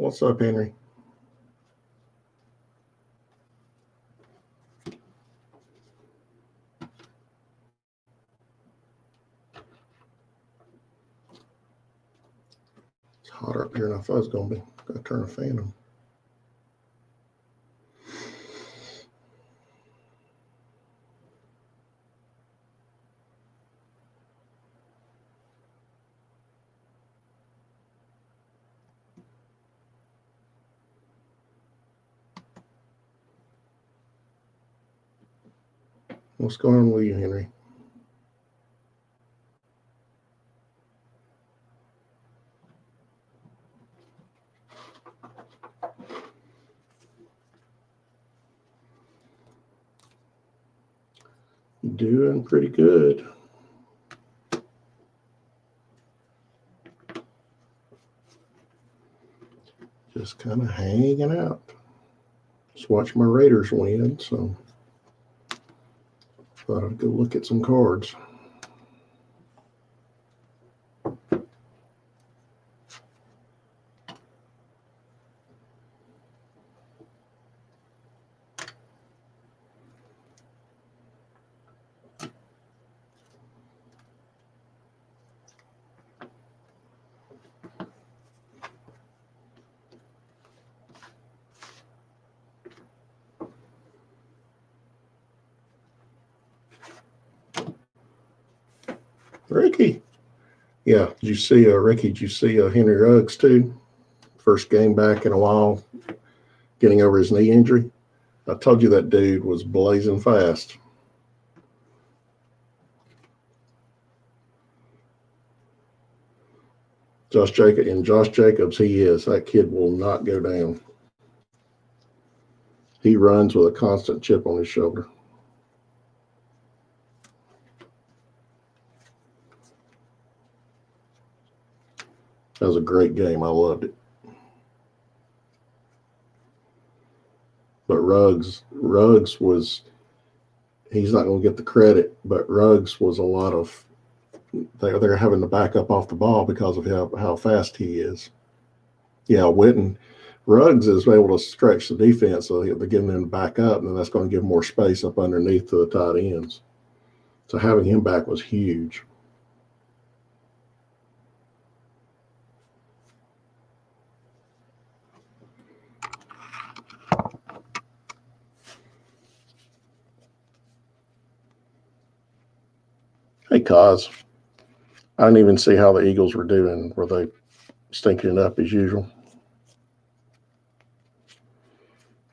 What's up, Henry? It's hotter up here than I thought it was going to be. Got to turn a fan on. What's going on with you, Henry? Doing pretty good. Just kind of hanging out. Just watch my Raiders win, so thought I'd go look at some cards. Ricky. Yeah, did you see Ricky? Did you see Henry Ruggs too? First game back in a while, getting over his knee injury. I told you that dude was blazing fast. Josh Jacobs, he is. That kid will not go down. He runs with a constant chip on his shoulder. That was a great game. I loved it. But Ruggs was, he's not going to get the credit, but Ruggs was a lot of, they're having to back up off the ball because of how fast he is. Yeah, Witten, Ruggs is able to stretch the defense, so they're getting them to back up, and then that's going to give more space up underneath to the tight ends. So having him back was huge. Hey, Cos. I didn't even see how the Eagles were doing. Were they stinking it up as usual?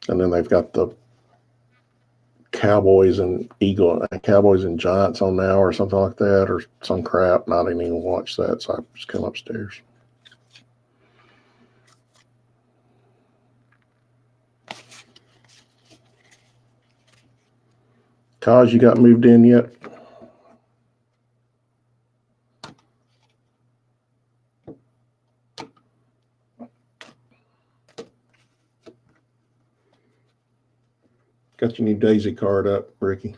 And then they've got the Cowboys and Giants on now or something like that, or some crap. And I didn't even watch that, so I just come upstairs. Cos, you got moved in yet? Got your new Daisy card up, Ricky.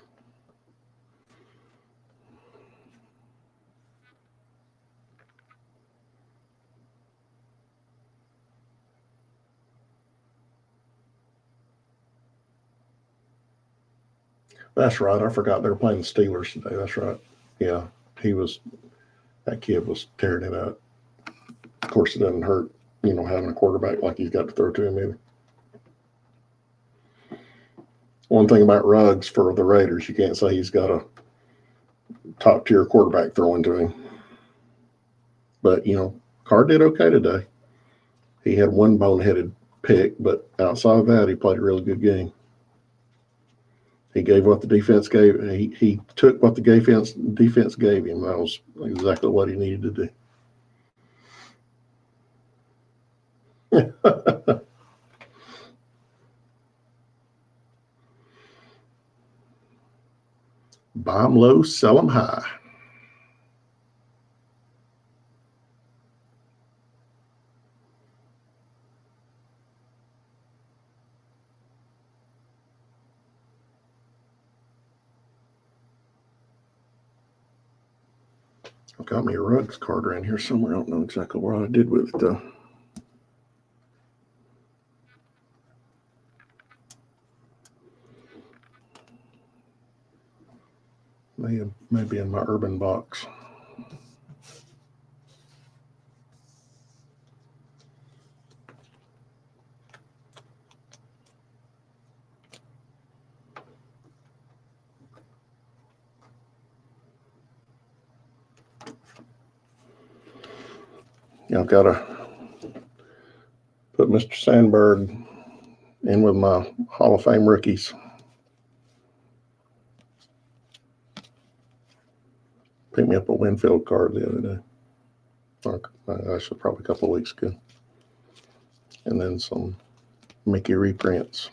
That's right. I forgot they were playing the Steelers today. That's right. Yeah, that kid was tearing it up. Of course, it doesn't hurt, having a quarterback like he's got to throw to him either. One thing about Ruggs for the Raiders, you can't say he's got a top tier quarterback throwing to him. But, Carr did okay today. He had one boneheaded pick, but outside of that, he played a really good game. He gave what the defense gave. He took what the defense gave him. That was exactly what he needed to do. Buy them low, sell them high. I've got me a Ruggs card around here somewhere. I don't know exactly what I did with it, though. Maybe in my urban box. I've got to put Mr. Sandberg in with my Hall of Fame rookies. Picked me up a Winfield card the other day. Actually, probably a couple of weeks ago. And then some Mickey reprints.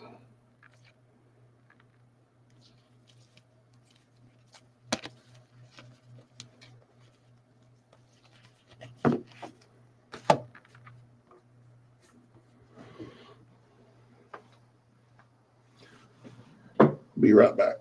Be right back.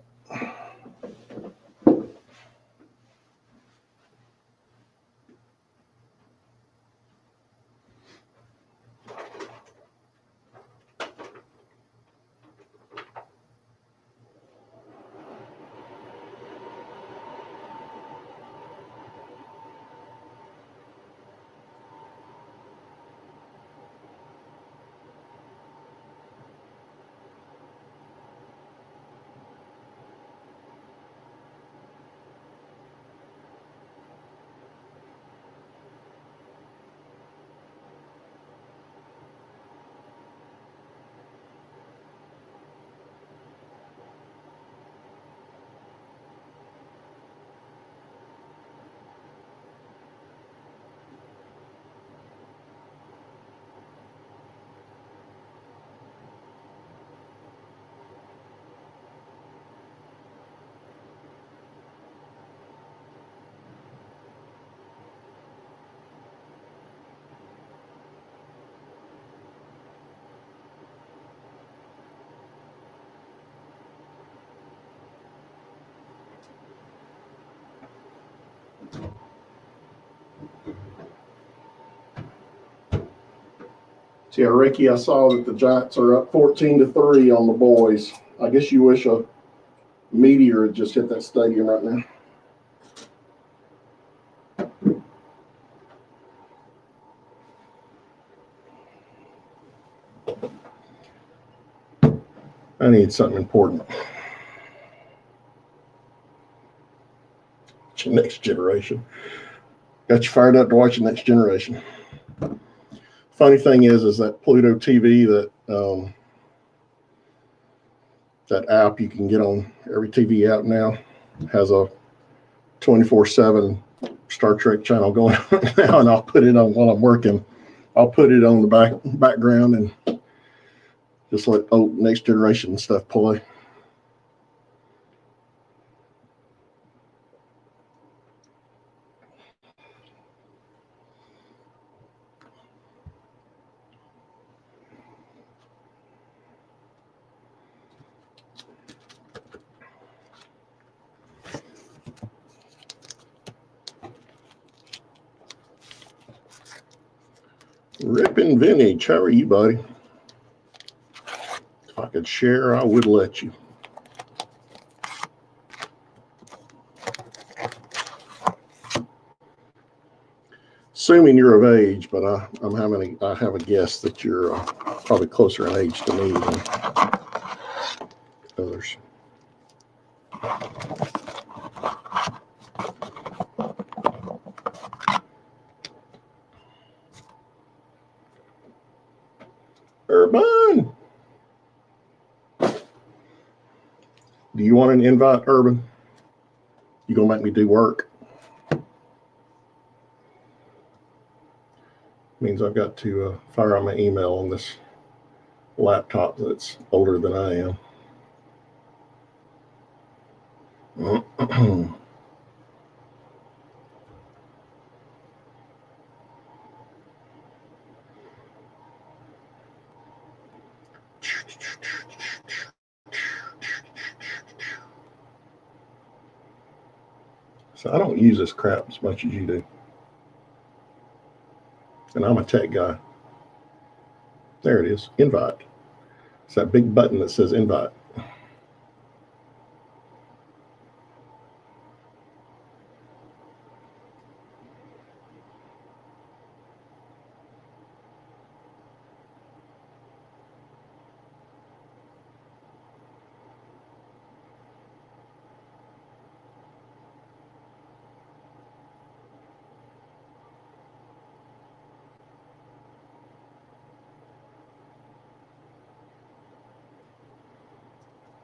So yeah, Ricky, I saw that the Giants are up 14-3 on the boys. I guess you wish a meteor had just hit that stadium right now. I need something important. Next Generation. Got you fired up to watch the Next Generation. Funny thing is that Pluto TV, that app you can get on every TV app now, has a 24/7 Star Trek channel going on now, and I'll put it on while I'm working. I'll put it on the background and just let Next Generation stuff play. Rippin' Vintage, how are you, buddy? If I could share, I would let you. Assuming you're of age, but I have a guess that you're probably closer in age to me than others. Urban, do you want an invite, Urban? You gonna make me do work? Means I've got to fire on my email on this laptop that's older than I am. So I don't use this crap as much as you do. And I'm a tech guy. There it is, invite. It's that big button that says invite.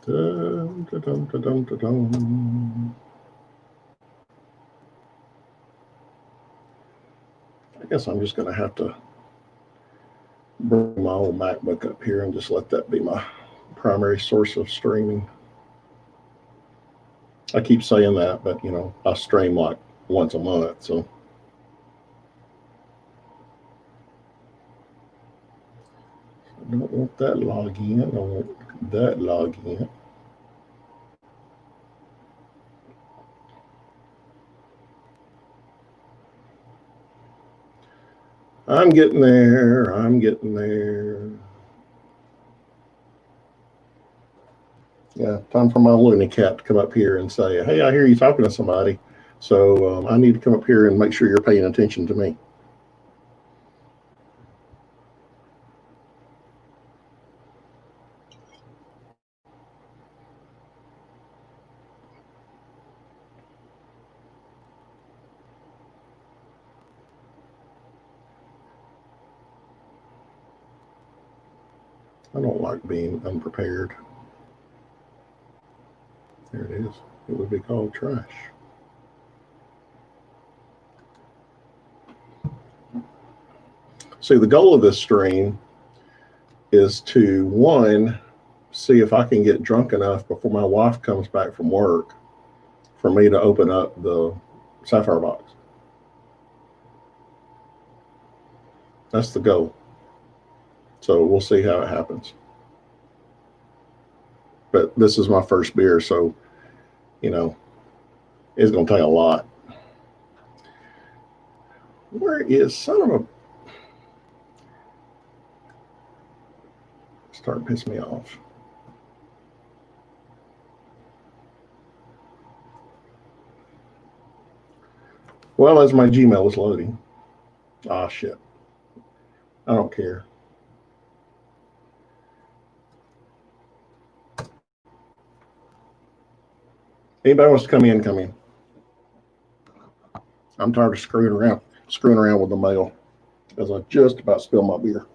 Dun, dun, dun, dun, dun, dun, dun. I guess I'm just going to have to bring my old MacBook up here and just let that be my primary source of streaming. I keep saying that, but you know, I stream like once a month, so. I don't want that login. I want that login. I'm getting there. I'm getting there. Yeah, time for my loony cat to come up here and say, hey, I hear you talking to somebody. So I need to come up here and make sure you're paying attention to me. I don't like being unprepared. There it is. It would be called trash. See, the goal of this stream is to, one, see if I can get drunk enough before my wife comes back from work for me to open up the Sapphire box. That's the goal. So we'll see how it happens. But this is my first beer, so, you know, it's going to take a lot. Where is son of a... Start pissing me off. Well, as my Gmail is loading. Ah, shit. I don't care. Anybody wants to come in, come in. I'm tired of screwing around with the mail because I just about spilled my beer.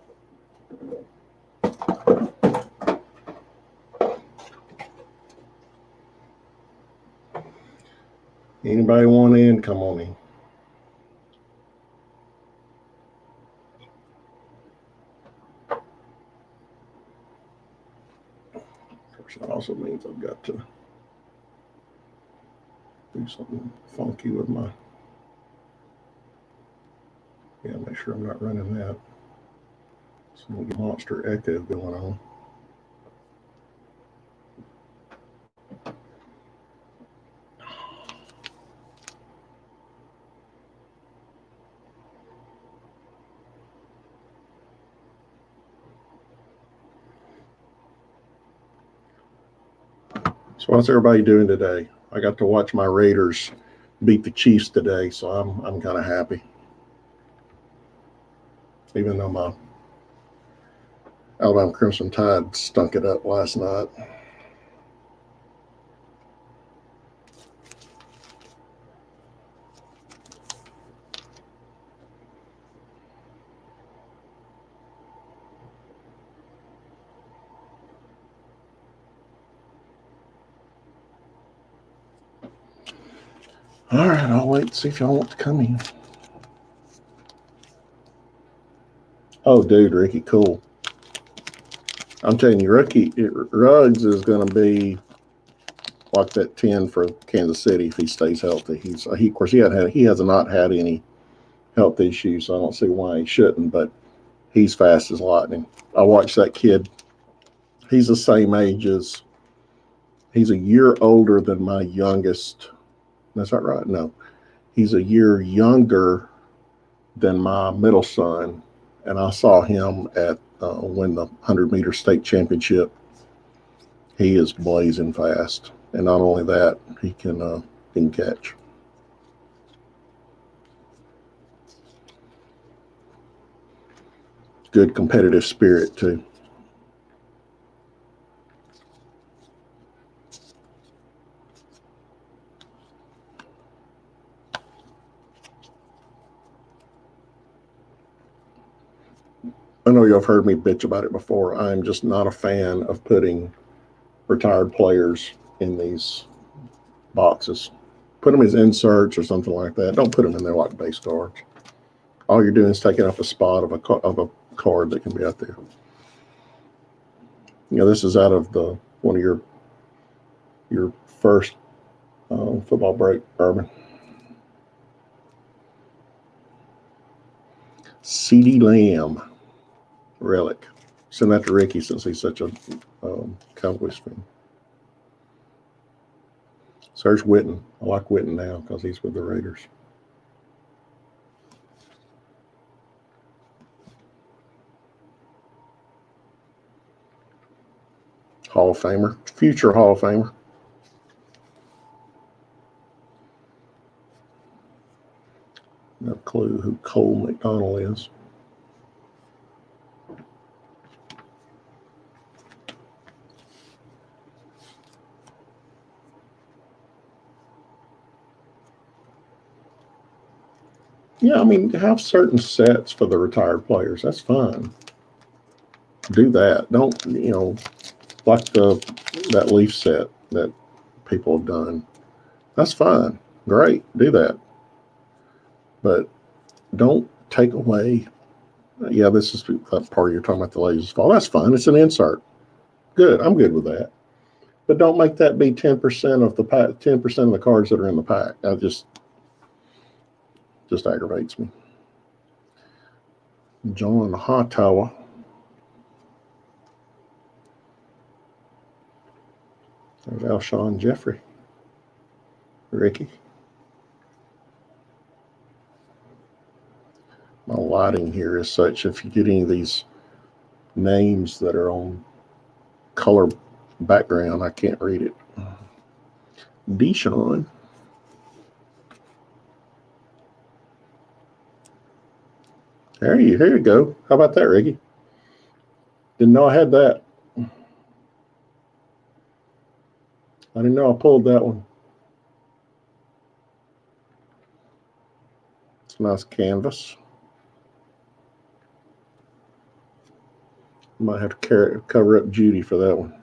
Anybody want in, come on in. Of course, that also means I've got to do something funky with my... Yeah, make sure I'm not running that. Some monster echo going on. So what's everybody doing today? I got to watch my Raiders beat the Chiefs today, so I'm kind of happy. Even though my Alabama Crimson Tide stunk it up last night. All right, I'll wait and see if y'all want to come in. Oh, dude, Ricky, cool. I'm telling you, Ruggs is going to be like that 10 for Kansas City if he stays healthy. Of course, he has not had any health issues, so I don't see why he shouldn't. But he's fast as lightning. I watched that kid. He's the same age as. He's a year older than my youngest. Is that right? No, he's a year younger than my middle son, and I saw him at win the 100-meter state championship. He is blazing fast, and not only that, he can catch. Good competitive spirit too. I know y'all have heard me bitch about it before. I'm just not a fan of putting retired players in these boxes. Put them as inserts or something like that. Don't put them in there like base cards. All you're doing is taking up a spot of a card that can be out there. This is out of one of your first football break, Urban. CeeDee Lamb relic. Send that to Ricky since he's such a Cowboys fan. Serge Witten. I like Witten now because he's with the Raiders. Hall of Famer. Future Hall of Famer. No clue who Cole McDonald is. Yeah, I mean, have certain sets for the retired players. That's fine. Do that. Don't, like that Leaf set that people have done. That's fine. Great. Do that. But don't take away. Yeah, this is that part you're talking about, the Ladies Fall. That's fine. It's an insert. Good. I'm good with that. But don't make that be 10% of the pack, 10% of the cards that are in the pack. That just aggravates me. John Hightower. There's Alshon Jeffrey. Ricky. My lighting here is such, if you get any of these names that are on color background, I can't read it. Deshaun. Here you go. How about that, Ricky? Didn't know I had that. I didn't know I pulled that one. It's a nice canvas. Might have to cover up Judy for that one.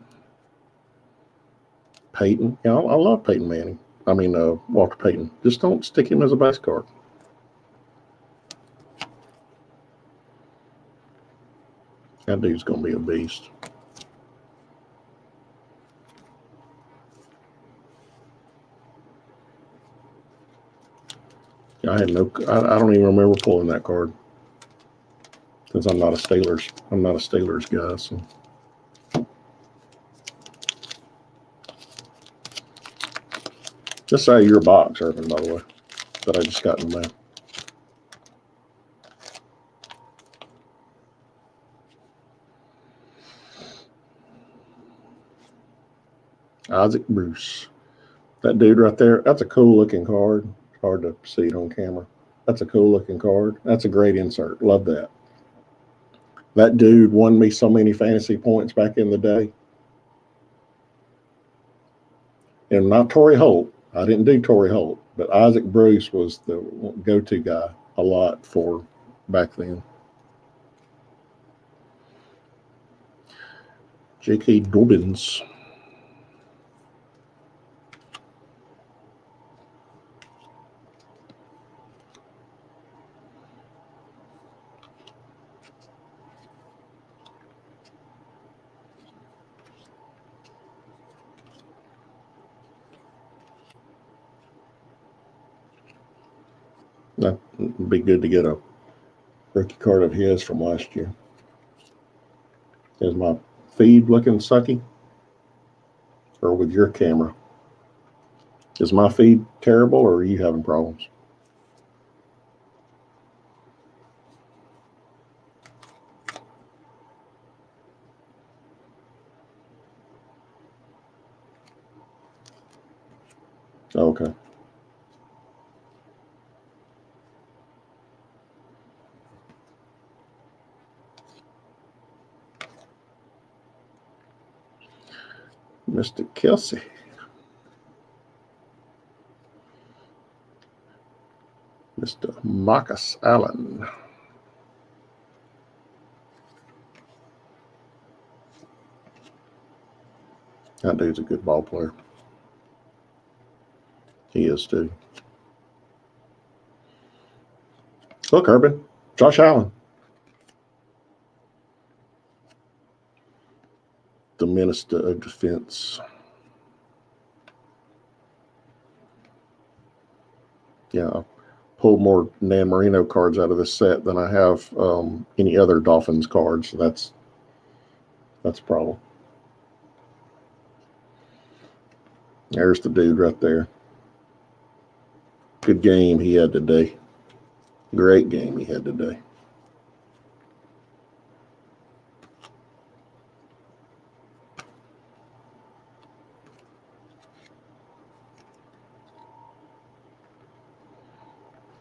Peyton. Yeah, I love Peyton Manning. I mean, Walter Payton. Just don't stick him as a base card. That dude's going to be a beast. I don't even remember pulling that card. Since I'm not a Steelers guy, so. Just say your box, Urban, by the way, that I just got in the mail. Isaac Bruce. That dude right there, that's a cool looking card. It's hard to see it on camera. That's a cool looking card. That's a great insert. Love that. That dude won me so many fantasy points back in the day. And not Torrey Holt. I didn't do Torrey Holt, but Isaac Bruce was the go-to guy a lot for back then. J.K. Dobbins. That'd be good to get a rookie card of his from last year. Is my feed looking sucky? Or with your camera? Is my feed terrible or are you having problems? Okay. Mr. Kelsey. Mr. Marcus Allen. That dude's a good ball player. He is too. Look, Urban, Josh Allen. The Minister of Defense. Yeah, I pulled more Dan Marino cards out of this set than I have any other Dolphins cards. That's a problem. There's the dude right there. Good game he had today. Great game he had today.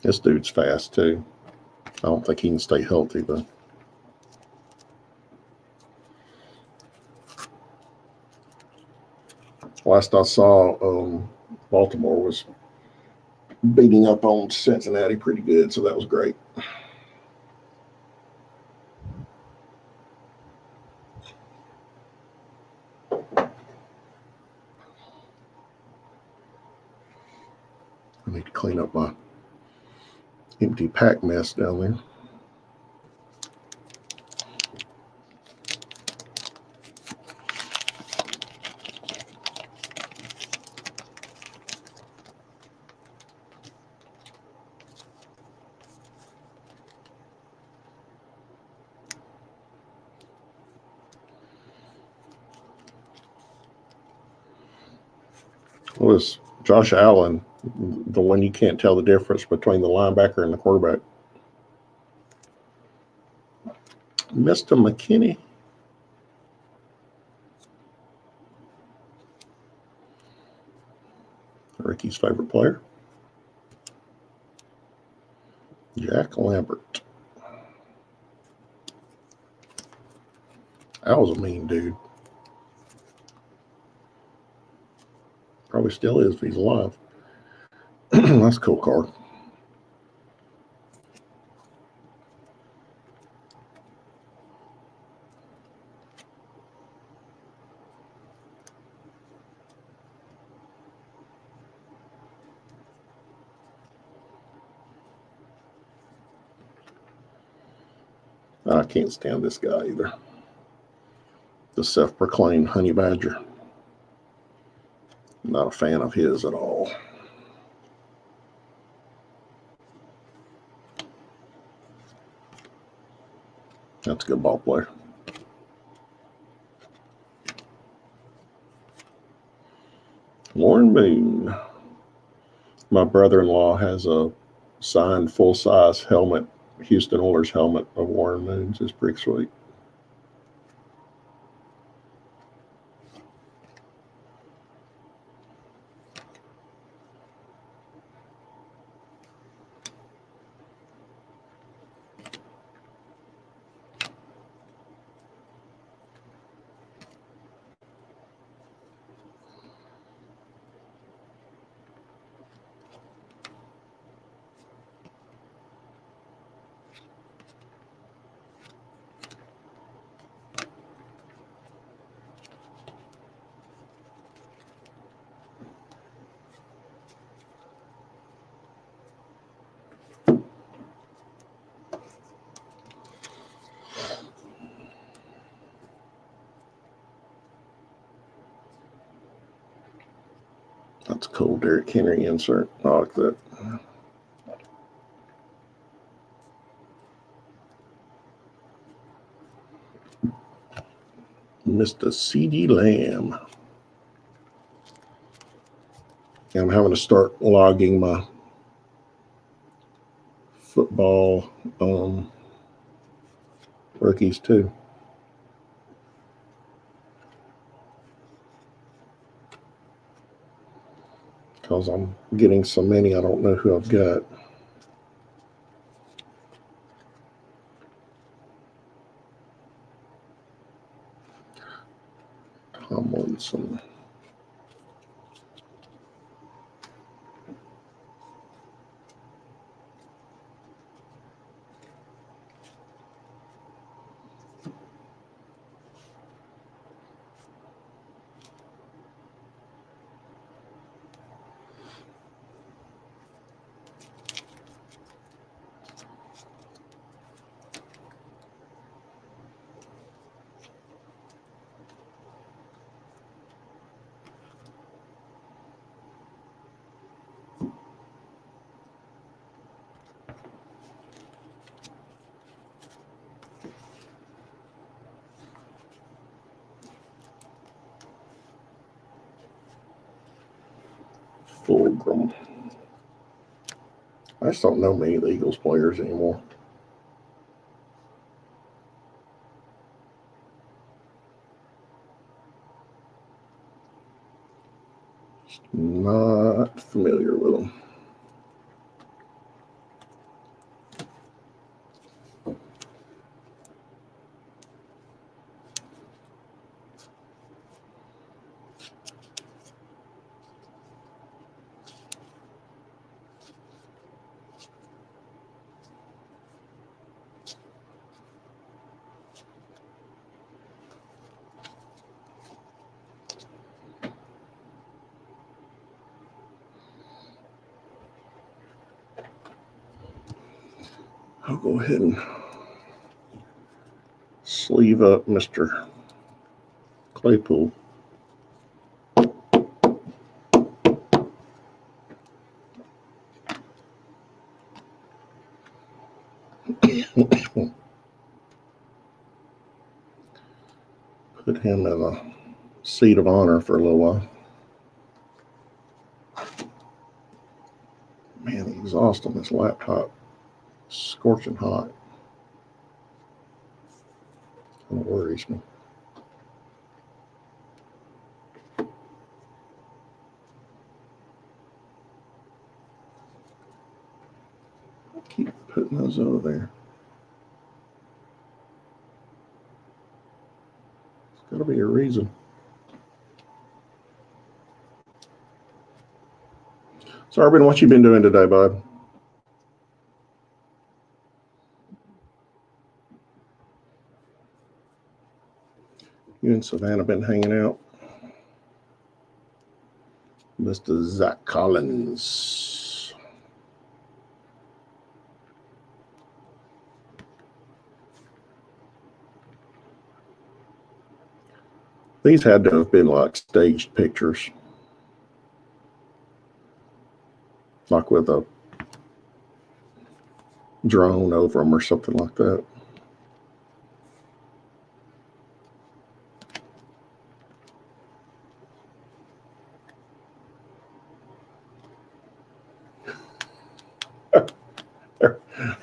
This dude's fast too. I don't think he can stay healthy though. Last I saw, Baltimore was beating up on Cincinnati pretty good, so that was great. I need to clean up my empty pack mess down there. Was Josh Allen the one you can't tell the difference between the linebacker and the quarterback? Mr. McKinney. Ricky's favorite player. Jack Lambert. That was a mean dude. Probably still is if he's alive. That's a cool card. I can't stand this guy either. The self-proclaimed honey badger. Not a fan of his at all. That's a good ball player. Warren Moon. My brother-in-law has a signed full-size helmet, Houston Oilers helmet of Warren Moon's. It's pretty sweet. That's a cool Derrick Henry insert. I like that. Mr. CeeDee Lamb. I'm having to start logging my football rookies too. Because I'm getting so many, I don't know who I've got. Tomlinson. Fulgham. I just don't know many of the Eagles players anymore. Just not familiar with them. I'll go ahead and sleeve up Mr. Claypool. Put him in a seat of honor for a little while. Man, the exhaust on this laptop, scorching hot. Kind of worries me. I keep putting those over there. There's got to be a reason. So, Urban, what you been doing today, bud? You and Savannah been hanging out? Mr. Zach Collins. These had to have been like staged pictures. Like with a drone over them or something like that.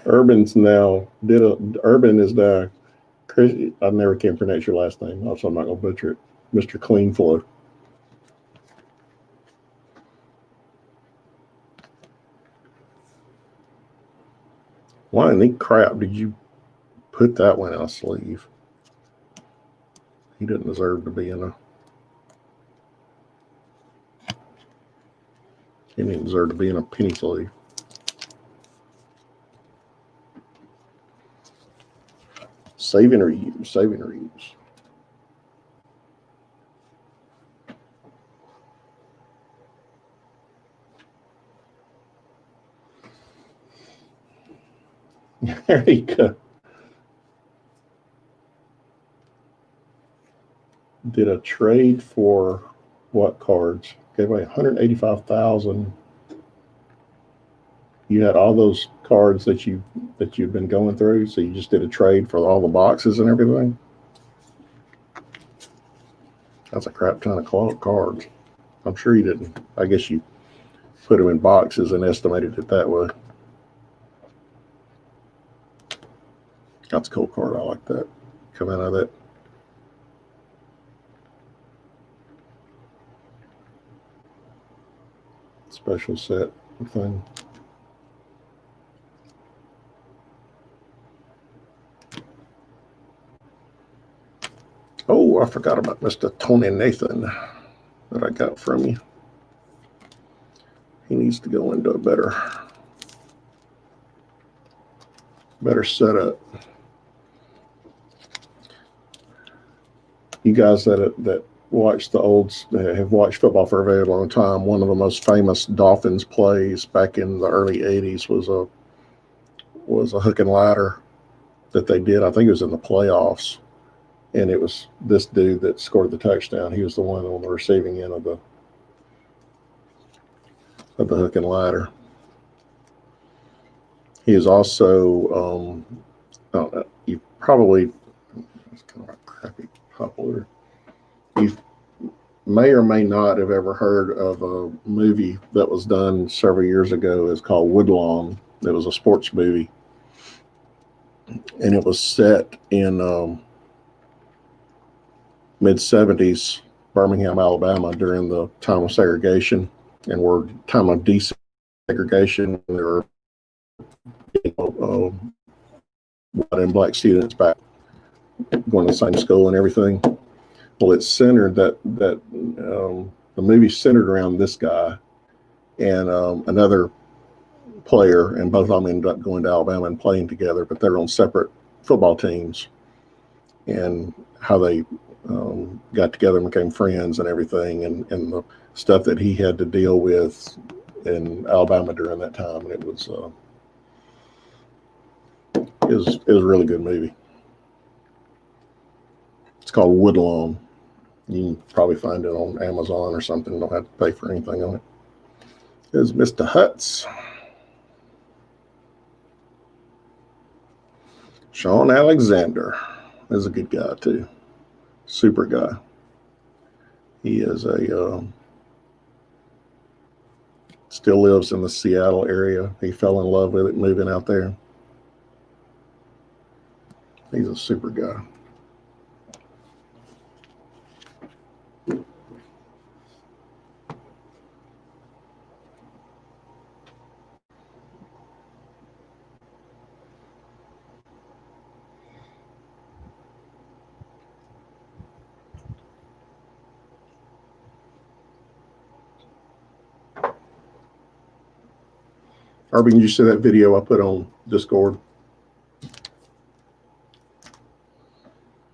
Urban is now Chris. I never can pronounce your last name, also I'm not gonna butcher it. Mr. Clean Flow. Why in the crap did you put that one in a sleeve? He didn't deserve to be in a. He didn't deserve to be in a penny sleeve. Save and reuse. Save and reuse. There you go. Did a trade for what cards? Gave away 185,000. You had all those cards that you've been going through, so you just did a trade for all the boxes and everything. That's a crap ton of cards. I'm sure you didn't. I guess you put them in boxes and estimated it that way. That's a cool card. I like that. Come out of that. Special set thing. Oh, I forgot about Mr. Tony Nathan that I got from you. He needs to go into a better setup. You guys that watch have watched football for a very long time. One of the most famous Dolphins plays back in the early '80s was a hook and ladder that they did. I think it was in the playoffs, and it was this dude that scored the touchdown. He was the one on the receiving end of the hook and ladder. He is also I don't know, you probably, it's kind of a crappy pop loader. may or may not have ever heard of a movie that was done several years ago. It's called Woodlawn. It was a sports movie, and it was set in mid-70s Birmingham, Alabama during the time of segregation and were time of desegregation. There were white and black students back going to the same school and everything. Well, it's centered that the movie centered around this guy and another player, and both of them ended up going to Alabama and playing together, but they're on separate football teams, and how they got together and became friends and everything, and the stuff that he had to deal with in Alabama during that time. And it was a really good movie. It's called Woodlawn. You can probably find it on Amazon or something. You don't have to pay for anything on it. There's Mr. Hutz. Sean Alexander is a good guy too. Super guy. He is still lives in the Seattle area. He fell in love with it moving out there. He's a super guy. Arby, did you see that video I put on Discord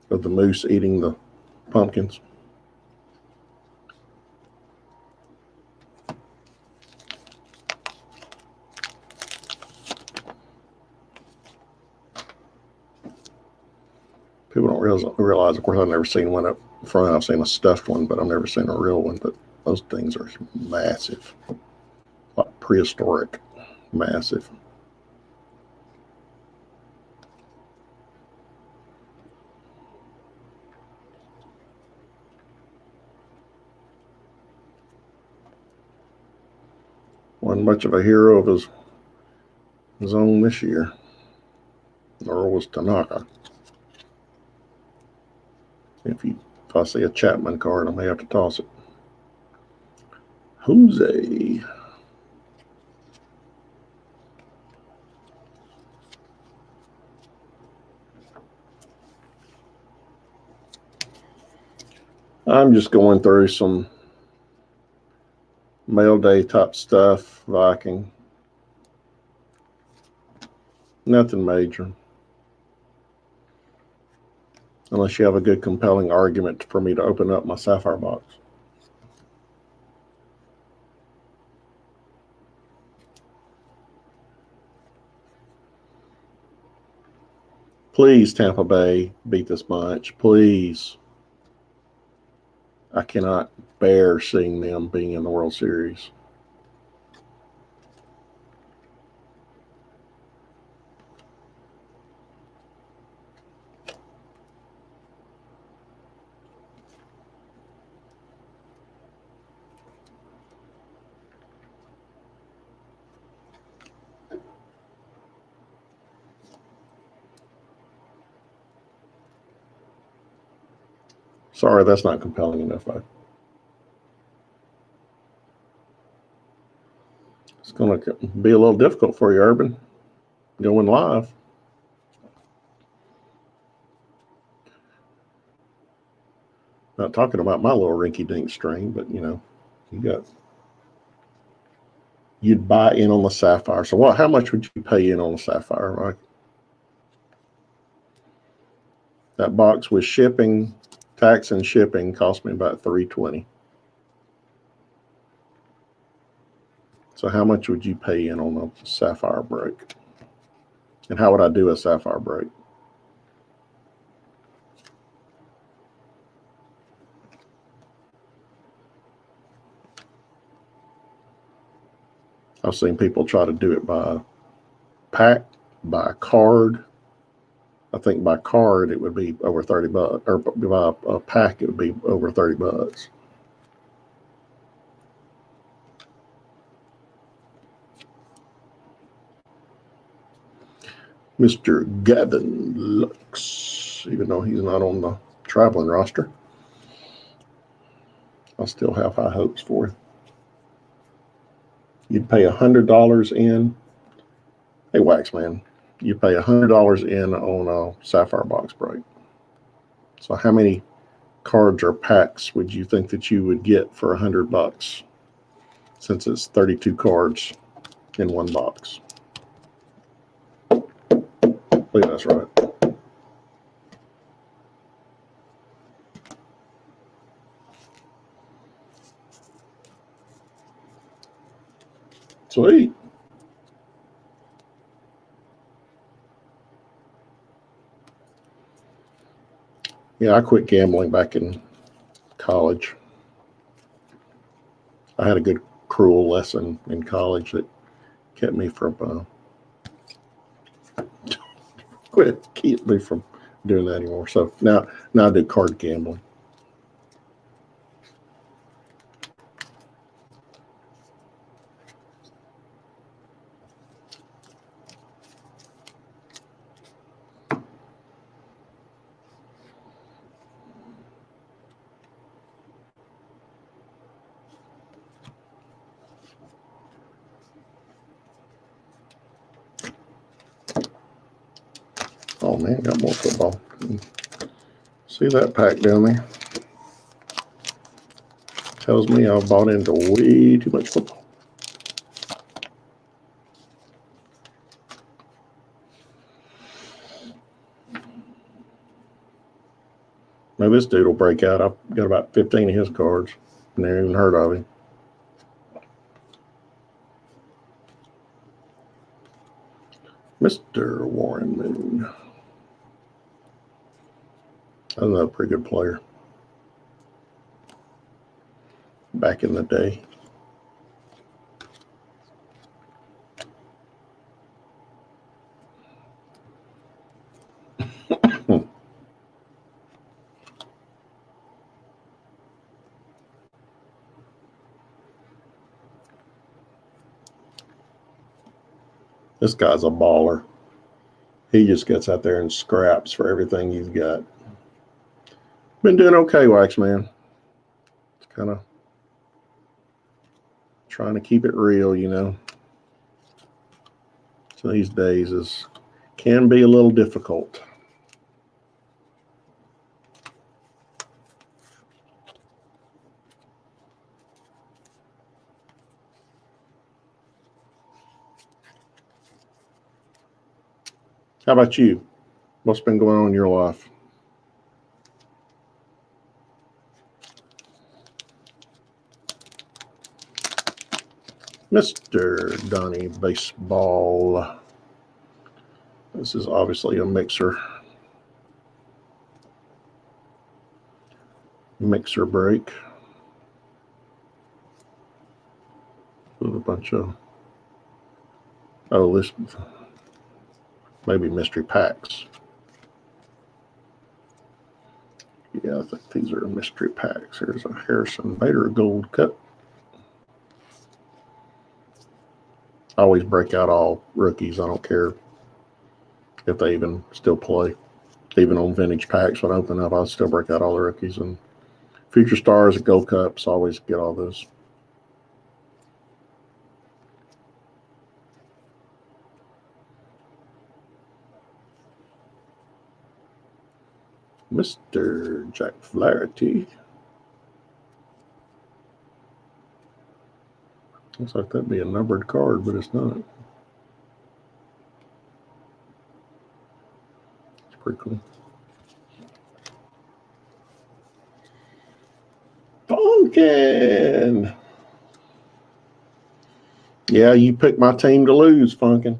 of the moose eating the pumpkins? People don't realize, of course, I've never seen one up front. I've seen a stuffed one, but I've never seen a real one. But those things are massive, like prehistoric, massive. Wasn't much of a hero of his own this year, nor was Tanaka. If I see a Chapman card, I may have to toss it. Jose. I'm just going through some mail day type stuff, Viking. Nothing major. Unless you have a good compelling argument for me to open up my Sapphire box. Please, Tampa Bay, beat this bunch. Please. I cannot bear seeing them being in the World Series. Sorry, that's not compelling enough. It's going to be a little difficult for you, Urban, going live. Not talking about my little rinky-dink stream, but you'd buy in on the Sapphire. So how much would you pay in on the Sapphire, right? That box with shipping, tax and shipping cost me about $320. So how much would you pay in on a Sapphire break? And how would I do a Sapphire break? I've seen people try to do it by pack, by card. I think by card it would be over $30, or by a pack it would be over $30. Mr. Gavin Lux, even though he's not on the traveling roster. I still have high hopes for him. You'd pay $100 in. Hey, Waxman, you pay $100 in on a Sapphire box break. So how many cards or packs would you think that you would get for $100 since it's 32 cards in one box? I believe that's right. Sweet. Yeah, I quit gambling back in college. I had a good cruel lesson in college that kept me from keep me from doing that anymore. So now I do card gambling. Oh man, got more football. See that pack down there? Tells me I've bought into way too much football. Maybe this dude will break out. I've got about 15 of his cards. Never even heard of him. Mr. Warren Moon. Another pretty good player. Back in the day. This guy's a baller. He just gets out there and scraps for everything he's got. Been doing okay, Waxman. It's kind of trying to keep it real, you know. So these days can be a little difficult. How about you? What's been going on in your life? Mr. Donnie Baseball. This is obviously a mixer break with a bunch of this maybe mystery packs. Yeah, I think these are mystery packs. Here's a Harrison Bader Gold Cup. I always break out all rookies. I don't care if they even still play. Even on vintage packs, when I open up, I'll still break out all the rookies. And Future Stars and Gold Cups, always get all those. Mr. Jack Flaherty. Looks like that'd be a numbered card, but it's not. It's pretty cool. Funkin'. Yeah, you picked my team to lose, Funkin'.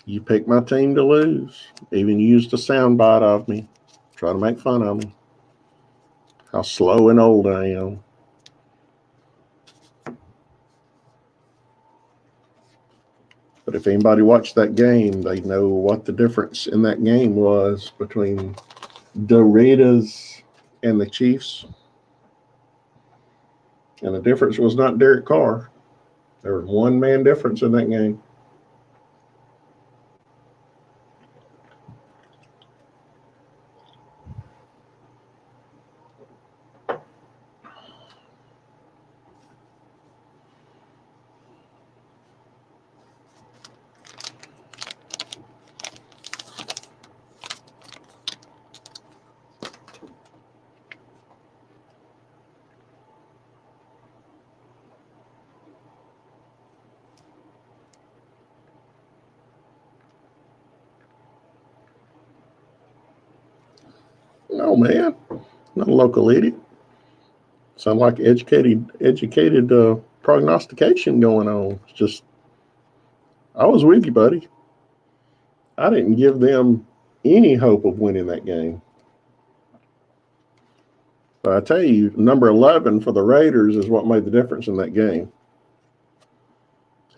You picked my team to lose. Even used a soundbite of me. Try to make fun of me. How slow and old I am. But if anybody watched that game, they know what the difference in that game was between the Raiders and the Chiefs. And the difference was not Derek Carr. There was one man difference in that game. No, man, not a local idiot. Sound like educated prognostication going on. It's just, I was with you, buddy. I didn't give them any hope of winning that game. But I tell you, number 11 for the Raiders is what made the difference in that game.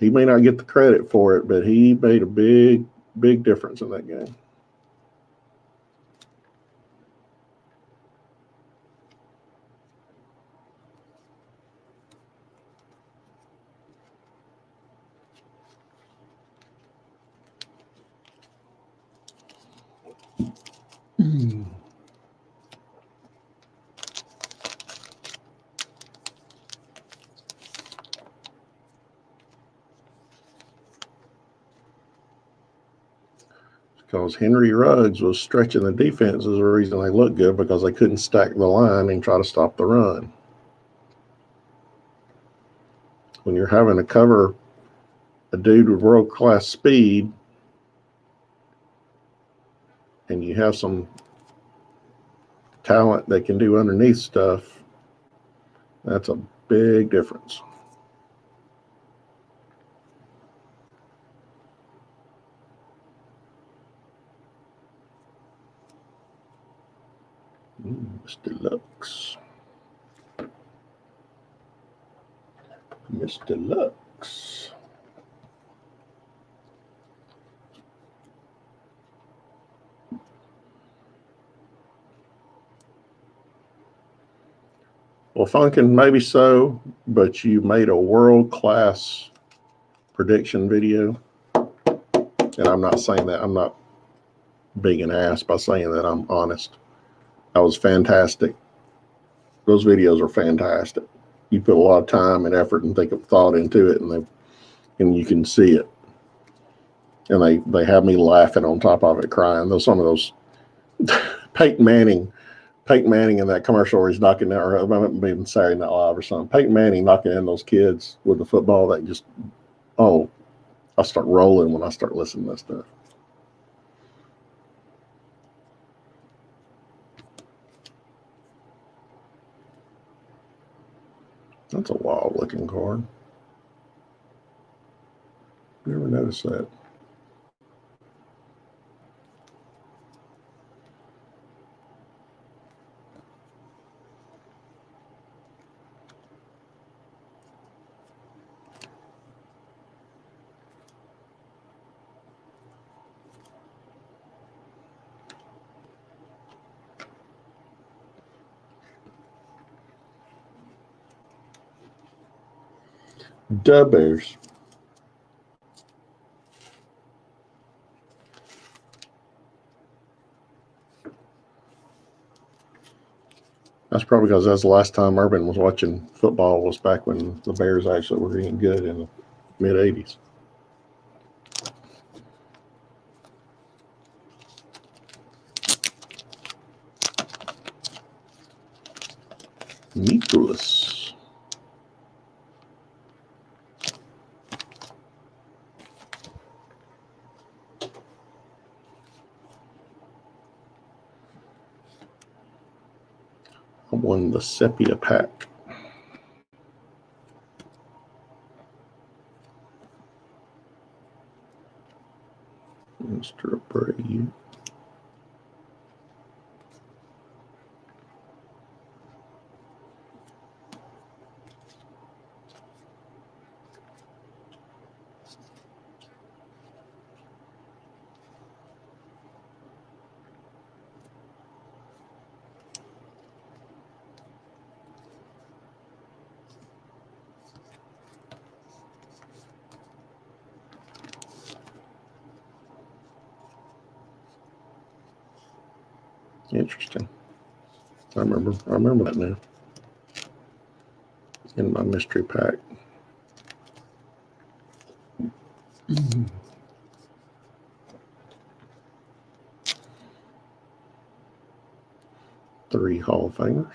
He may not get the credit for it, but he made a big difference in that game. Because Henry Ruggs was stretching the defense is the reason they looked good, because they couldn't stack the line and try to stop the run. When you're having to cover a dude with world-class speed and you have some talent that can do underneath stuff, that's a big difference. Mr. Lux. Mr. Lux. Well, Funkin, maybe so, but you made a world-class prediction video. And I'm not saying that. I'm not being an ass by saying that. I'm honest. That was fantastic. Those videos are fantastic. You put a lot of time and effort and thought into it, and you can see it. And they have me laughing on top of it, crying. Some of those Peyton Manning in that commercial where he's knocking down, or maybe Saturday Night Live or something. Peyton Manning knocking in those kids with the football, that just, I start rolling when I start listening to that stuff. That's a wild looking card. Never noticed that. Da Bears. That's probably because that's the last time Urban was watching football, was back when the Bears actually were getting good in the mid-'80s. Nicholas. I won the Sepia pack. Mr. Brady. Interesting. I remember that now. In my mystery pack. Three Hall of Famers.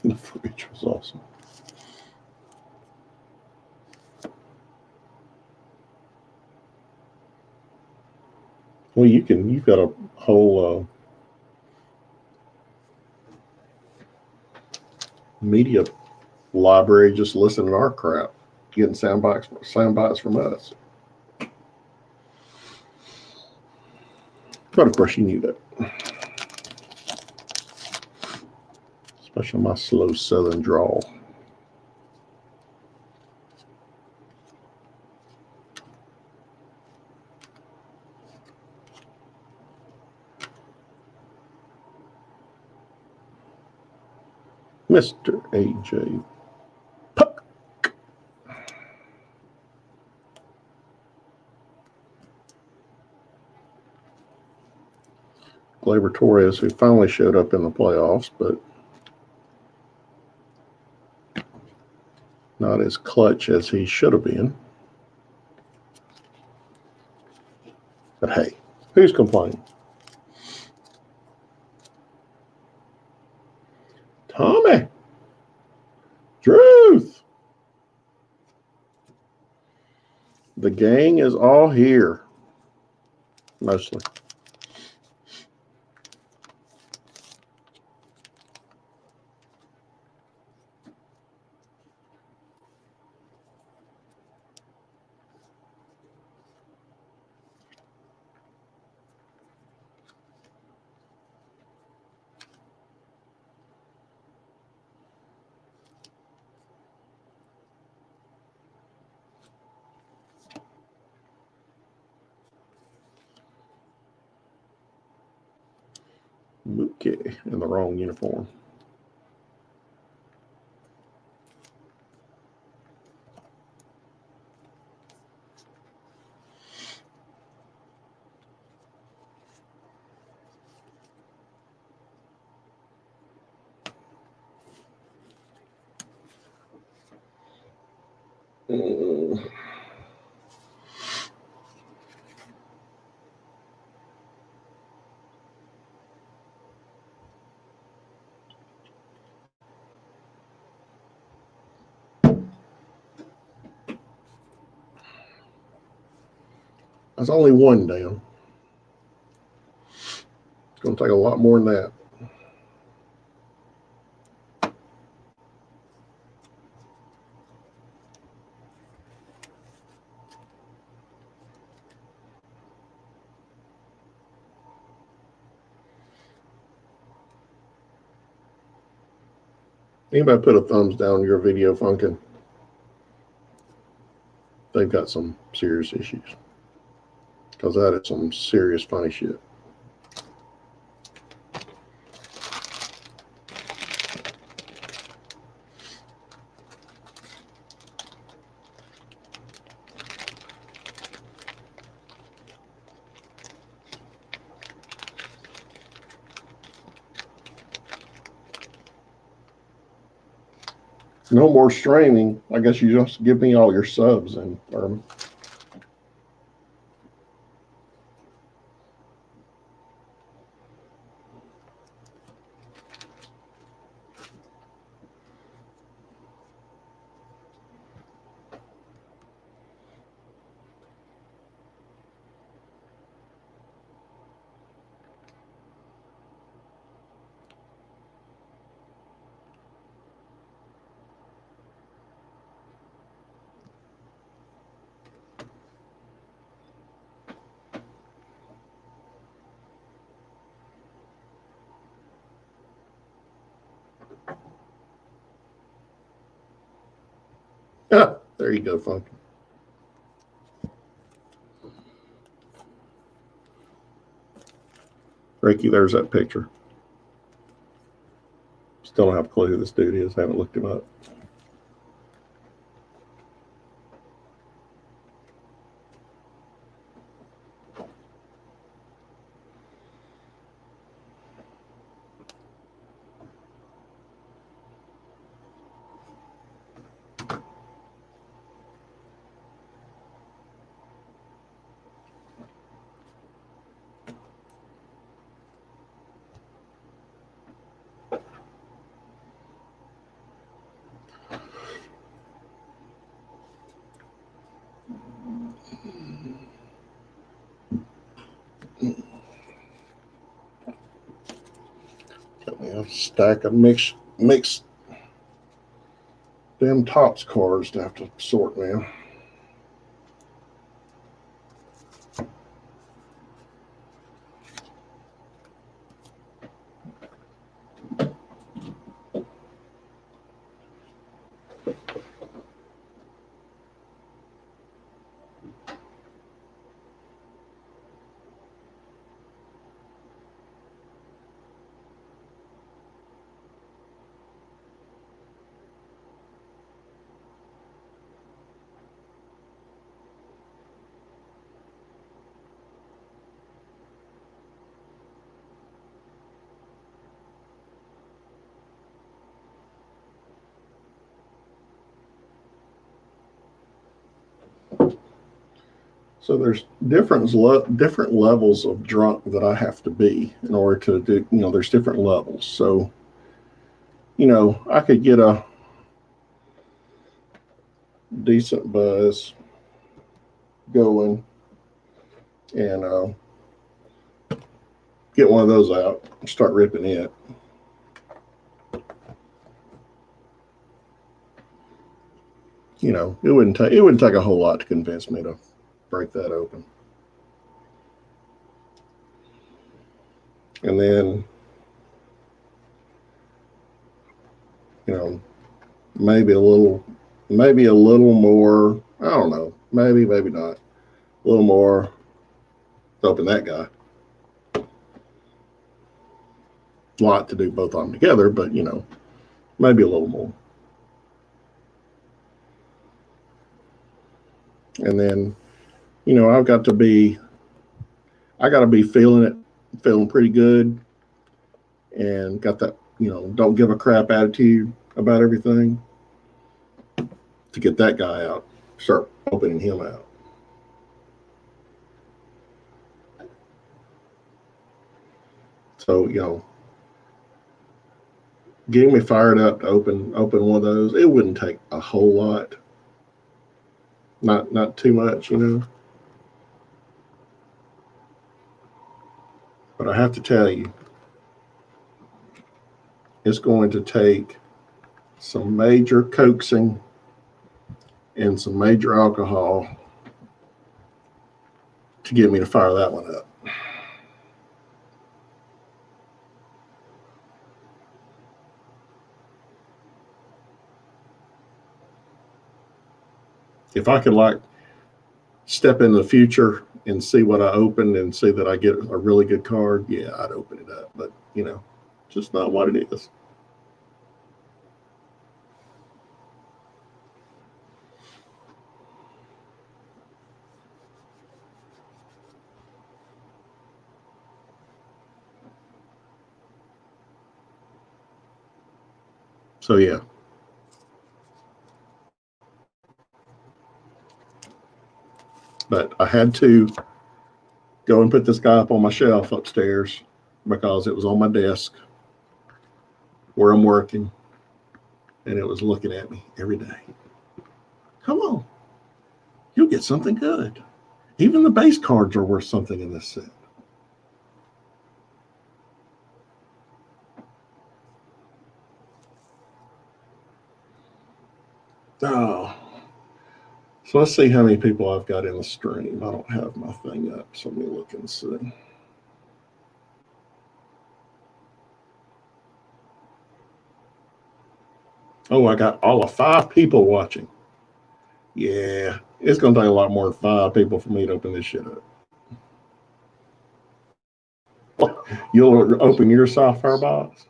The footage was awesome. Well, you've got a whole media library just listening to our crap, getting sound bites from us. But of course, you knew that, especially my slow Southern drawl. Mr. AJ Puck. Gleyber Torres, who finally showed up in the playoffs, but not as clutch as he should have been. But hey, who's complaining? Tommy. Truth. The gang is all here. Mostly. Okay, in the wrong uniform. That's only one down. It's going to take a lot more than that. Anybody put a thumbs down your video, Funkin'? They've got some serious issues. Because that is some serious funny shit. No more streaming. I guess you just give me all your subs and there you go, Funkin'. Ricky, there's that picture. Still don't have a clue who this dude is. Haven't looked him up. a stack of mixed them Tops cars to have to sort now. So there's different levels of drunk that I have to be in order to do. There's different levels. So I could get a decent buzz going and get one of those out and start ripping it. It wouldn't take a whole lot to convince me to break that open. And then, maybe a little more. I don't know. Maybe not. A little more to open that guy. A lot to do both of them together, but maybe a little more. And then, I got to be feeling pretty good, and got that, don't give a crap attitude about everything to get that guy out, start opening him out. So, getting me fired up to open one of those, it wouldn't take a whole lot. Not too much, But I have to tell you, it's going to take some major coaxing and some major alcohol to get me to fire that one up. If I could step in the future and see what I opened and see that I get a really good card, yeah, I'd open it up. But just not what it is. So yeah. But I had to go and put this guy up on my shelf upstairs because it was on my desk where I'm working, and it was looking at me every day. Come on, you'll get something good. Even the base cards are worth something in this set. Oh, so let's see how many people I've got in the stream. I don't have my thing up, so let me look and see. Oh, I got all of 5 people watching. Yeah, it's going to take a lot more than 5 people for me to open this shit up. You'll open your software box?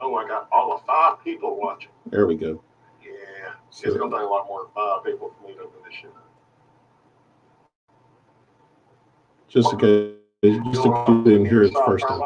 Oh, I got all of 5 people watching. There we go. Yeah, so it's going to take a lot more than 5 people for me to open this shit up. Just in case you didn't hear it the first time.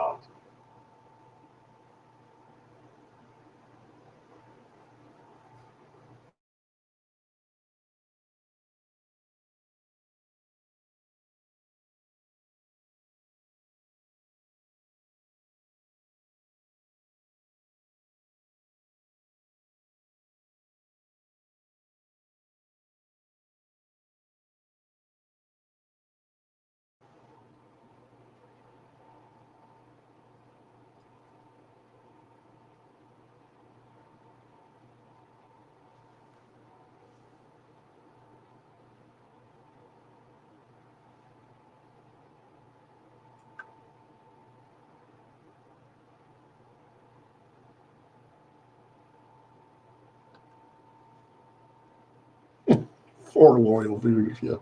Or loyal viewers, yeah.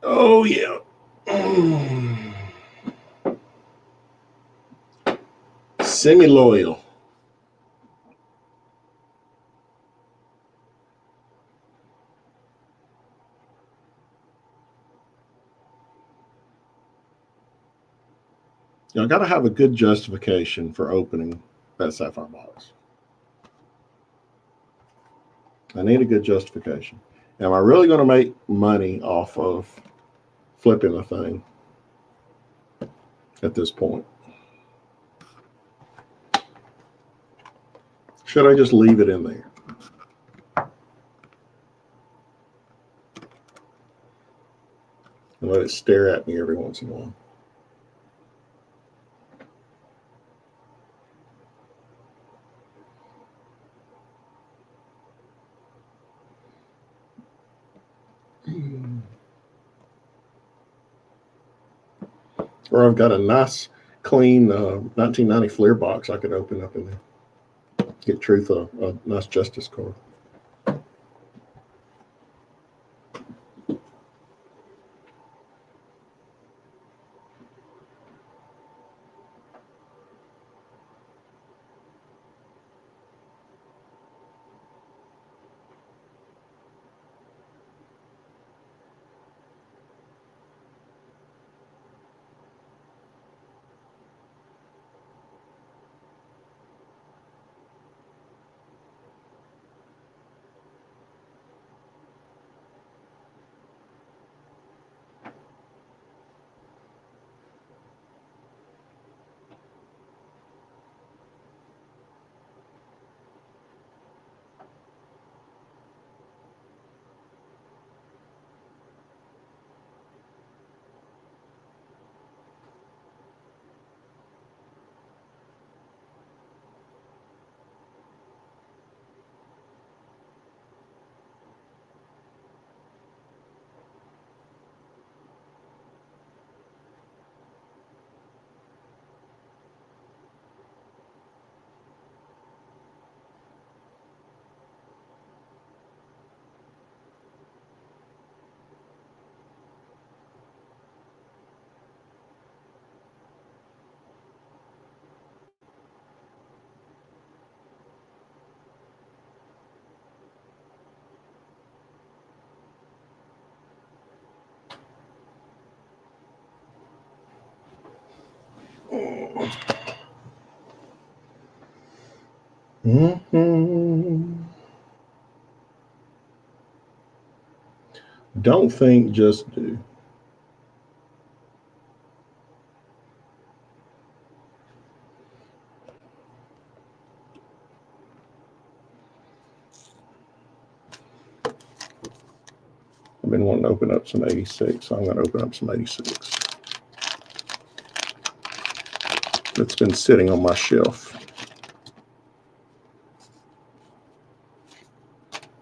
Oh, yeah. Semi-loyal. I got to have a good justification for opening that Sapphire box. I need a good justification. Am I really going to make money off of flipping the thing at this point? Should I just leave it in there? And let it stare at me every once in a while? Or I've got a nice, clean 1990 Fleer box I could open up in there. Get Truth a nice Justice card. Mm-hmm. Don't think, just do. I've been wanting to open up some 86, so I'm going to open up some 86. It's been sitting on my shelf.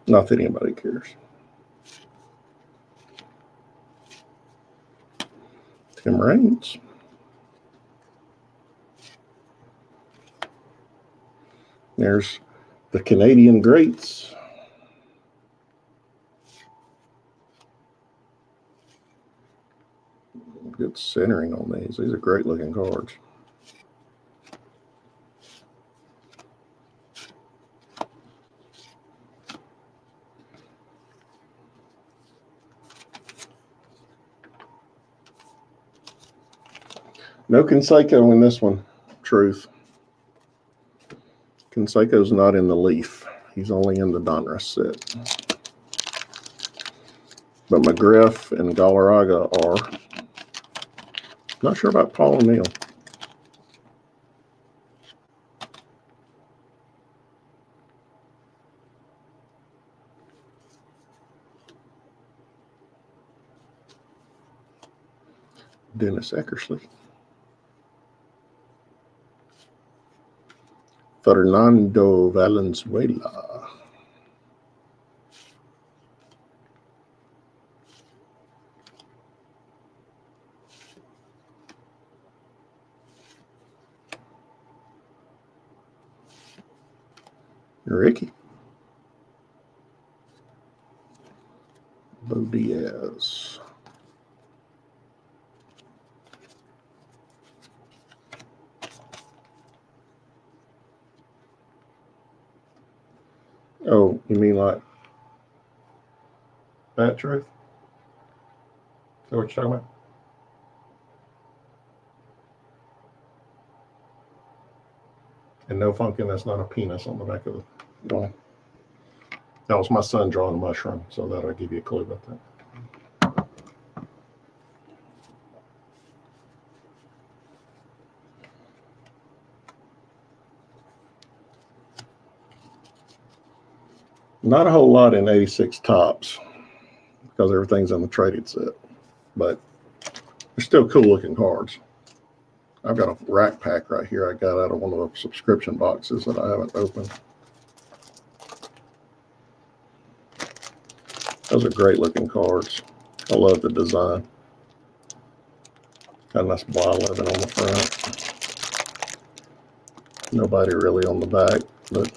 Not that anybody cares. Tim Raines. There's the Canadian Greats. Good centering on these. These are great looking cards. No Canseco in this one. Truth. Canseco's not in the Leaf. He's only in the Donruss set. But McGriff and Galarraga are. Not sure about Paul O'Neill. Dennis Eckersley. Fernando Valenzuela. Ricky. Bo Diaz. Oh, you mean like that, Truth? Is that what you're talking about? And no funkin', that's not a penis on the back of the wall. That was my son drawing a mushroom, so that'll give you a clue about that. Not a whole lot in 86 tops because everything's in the traded set, but they're still cool looking cards. I've got a rack pack right here I got out of one of the subscription boxes that I haven't opened. Those are great looking cards. I love the design. Got a nice Y11 on the front. Nobody really on the back, but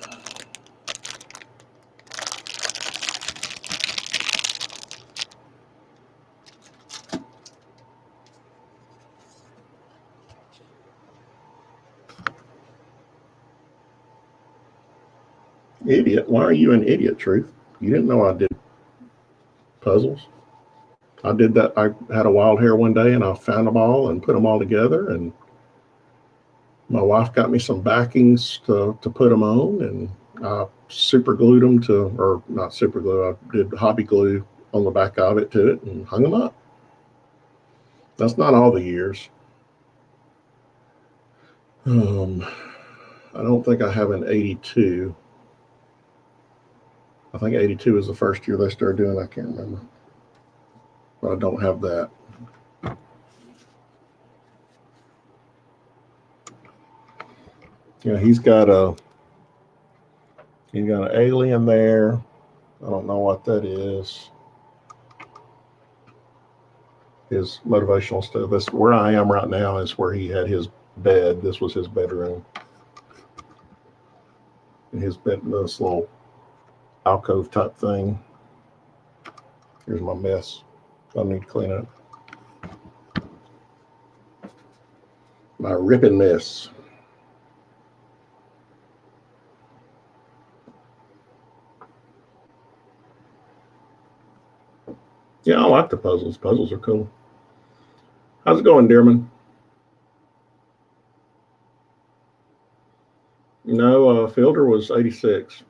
idiot. Why are you an idiot, Truth? You didn't know I did puzzles. I did that. I had a wild hair one day and I found them all and put them all together, and my wife got me some backings to put them on, and I super glued them to, or not super glue, I did hobby glue on the back of it to it and hung them up. That's not all the years. I don't think I have an 82. I think 82 is the first year they started doing. I can't remember, but I don't have that. Yeah, he's got an alien there. I don't know what that is. His motivational stuff. That's where I am right now, is where he had his bed. This was his bedroom. And his bed, this little alcove type thing. Here's my mess. I need to clean up. My ripping mess. Yeah, I like the puzzles. Puzzles are cool. How's it going, Dearman? No, Fielder was 86.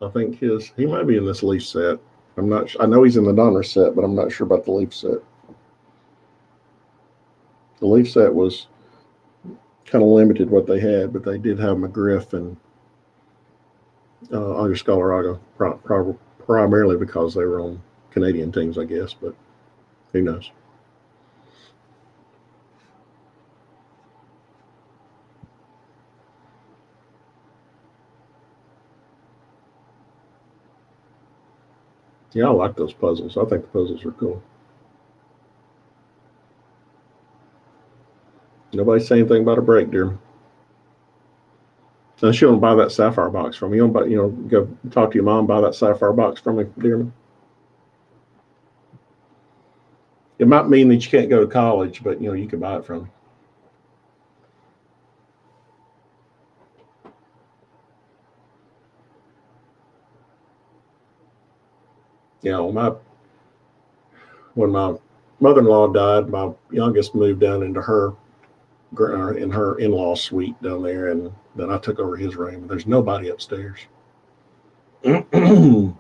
I think he might be in this Leaf set. I'm not. I know he's in the Donruss set, but I'm not sure about the Leaf set. The Leaf set was kind of limited what they had, but they did have McGriff and Andres Galarraga, primarily because they were on Canadian teams, I guess, but who knows? Yeah, I like those puzzles. I think the puzzles are cool. Nobody say anything about a break, dear. Unless you want to buy that sapphire box from me. You want to buy, go talk to your mom, buy that sapphire box from me, dear. It might mean that you can't go to college, but you can buy it from me. When my mother-in-law died, my youngest moved down into her in-law suite down there, and then I took over his room. There's nobody upstairs. Dearman,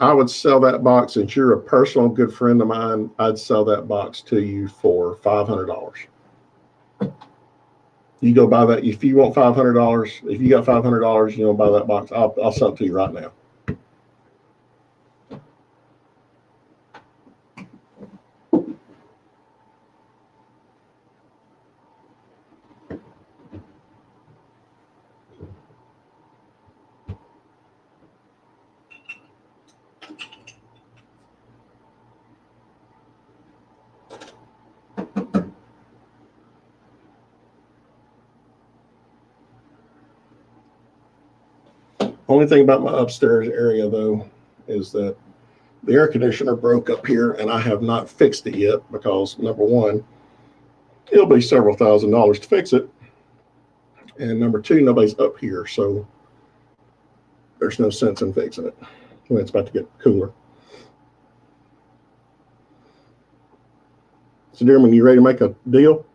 I would sell that box, since you're a personal good friend of mine. I'd sell that box to you for $500. You go buy that. If you want $500, if you got $500, buy that box. I'll sell it to you right now. Only thing about my upstairs area though is that the air conditioner broke up here and I have not fixed it yet because number one, it'll be several $1,000s to fix it. And number two, nobody's up here. So there's no sense in fixing it when it's about to get cooler. So Dearman, you ready to make a deal?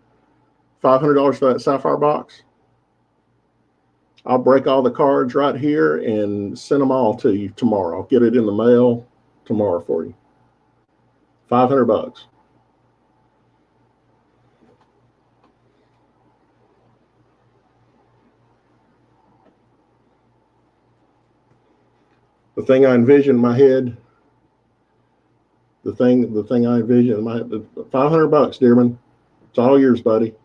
$500 for that sapphire box? I'll break all the cards right here and send them all to you tomorrow. I'll get it in the mail tomorrow for you. $500. The thing I envision in my head, the thing I envision in my head, $500, Dearman. It's all yours, buddy.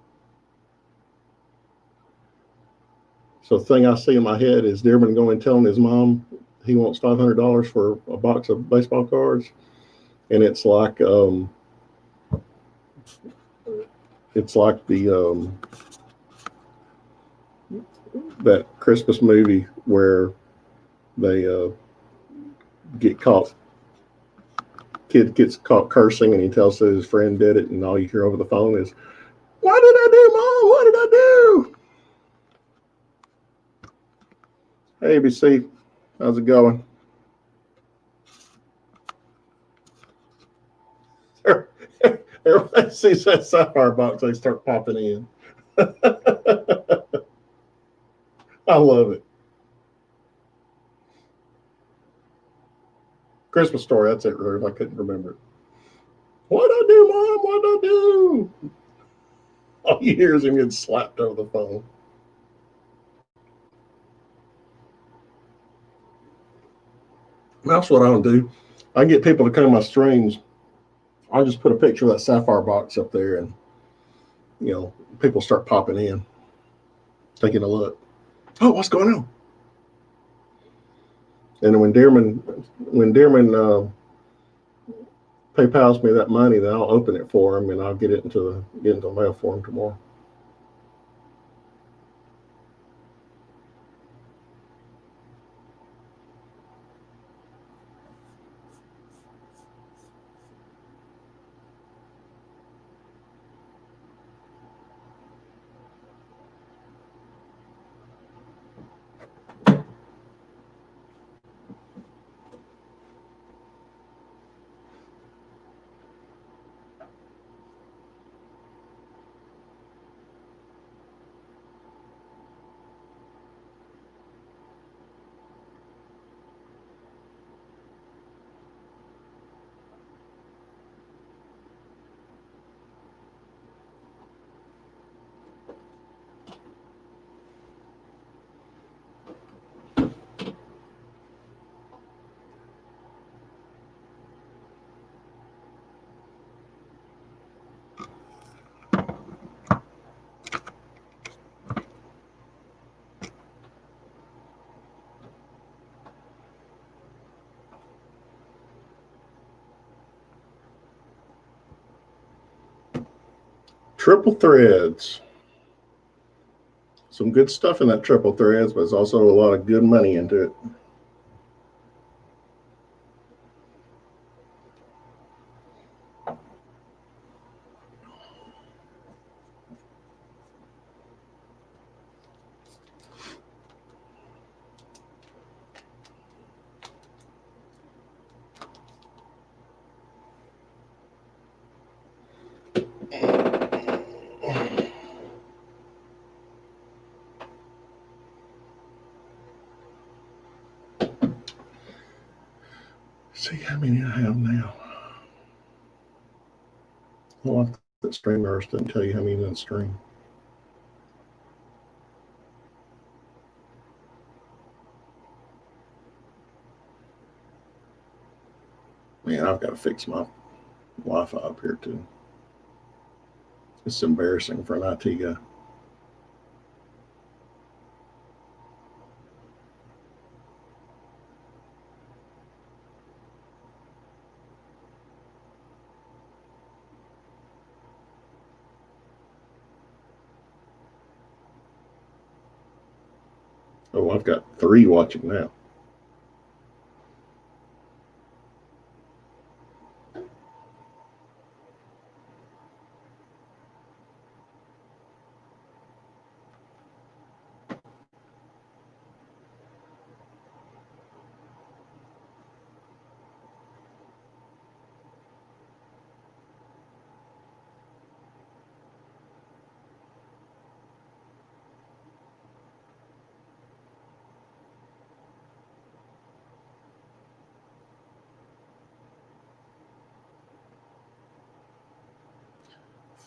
So the thing I see in my head is Dearman going and telling his mom he wants $500 for a box of baseball cards, and it's like the that Christmas movie where they get caught. Kid gets caught cursing, and he tells his friend did it, and all you hear over the phone is, "What did I do, Mom? What did I do?" Hey, ABC, how's it going? Everybody sees that sapphire box, they start popping in. I love it. Christmas Story, that's it, Ruth. I couldn't remember it. What'd I do, Mom? What'd I do? All you hear is him getting slapped over the phone. That's what I don't do. I get people to come to my streams. I just put a picture of that sapphire box up there, and people start popping in, taking a look. Oh, what's going on? And when Dearman PayPal's me that money, then I'll open it for him and I'll get into the mail for him tomorrow. Triple threads. Some good stuff in that triple threads, but there's also a lot of good money into it. See how many I have now. Well, that streamers didn't tell you how many in the stream. Man, I've got to fix my Wi-Fi up here too. It's embarrassing for an IT guy. Oh, I've got 3 watching now.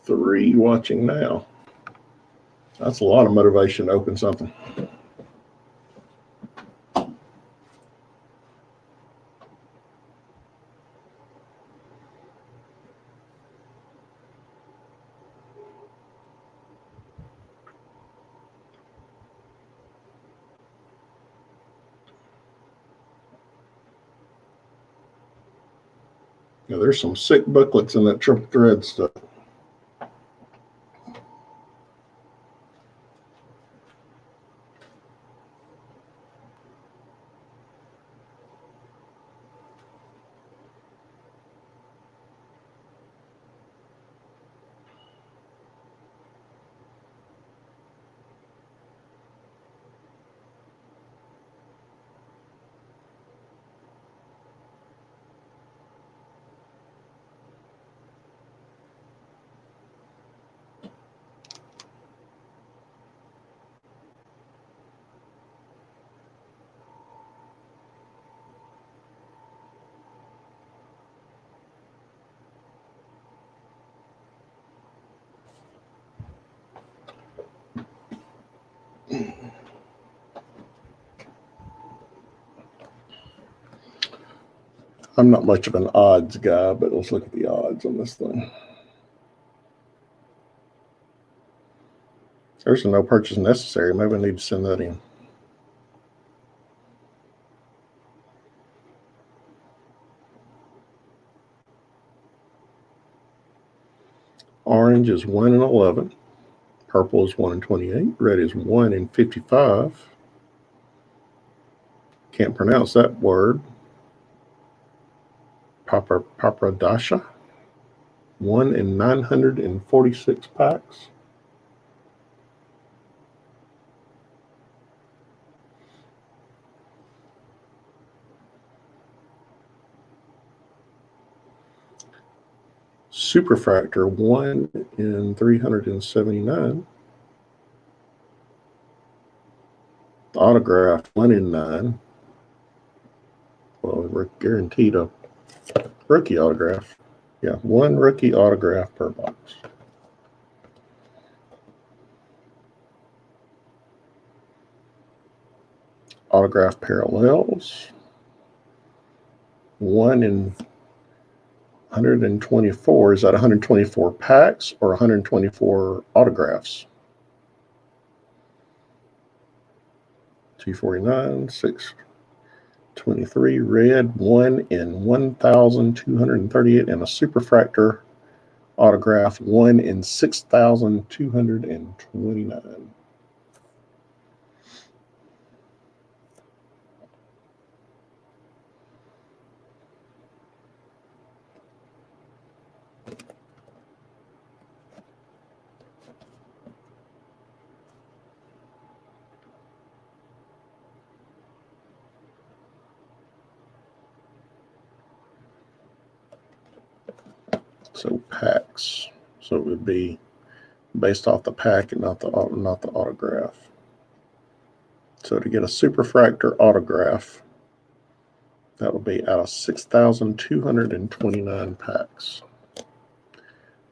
Three watching now. That's a lot of motivation to open something. Yeah, there's some sick booklets in that triple thread stuff. I'm not much of an odds guy, but let's look at the odds on this thing. There's a no purchase necessary. Maybe I need to send that in. Orange is 1 in 11. Purple is 1 in 28. Red is 1 in 55. Can't pronounce that word. Papadasha. 1 in 946 packs. Superfractor, 1 in 379. Autograph, 1 in 9. Well, we're guaranteed a rookie autograph. Yeah, 1 rookie autograph per box. Autograph parallels, 1 in 124. Is that 124 packs or 124 autographs? 249, 623. Red, 1 in 1,238. And a Superfractor autograph, 1 in 6,229. So packs. So it would be based off the pack and not the autograph. So to get a Superfractor autograph, that will be out of 6,229 packs.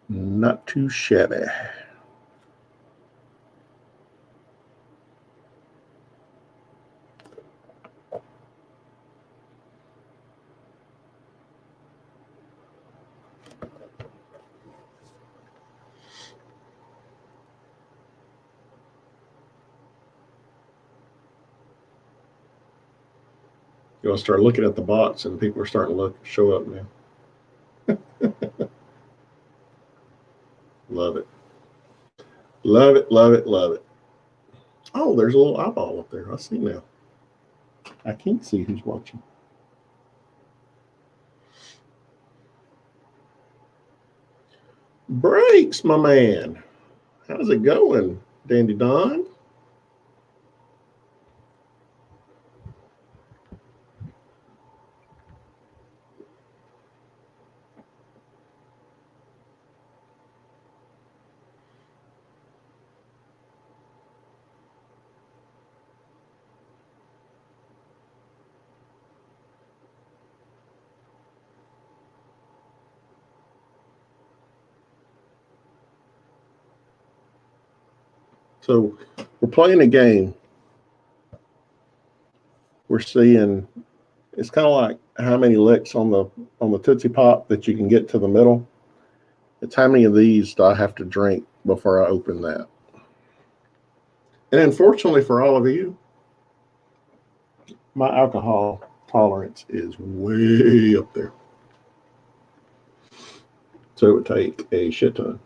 Not too shabby. You'll start looking at the box, and people are starting to show up now. Love it. Love it, love it, love it. Oh, there's a little eyeball up there. I see now. I can't see who's watching. Breaks, my man. How's it going, Dandy Don? So we're playing a game. We're seeing it's kind of like how many licks on the Tootsie Pop that you can get to the middle. It's how many of these do I have to drink before I open that. And unfortunately for all of you, my alcohol tolerance is way up there. So it would take a shit ton.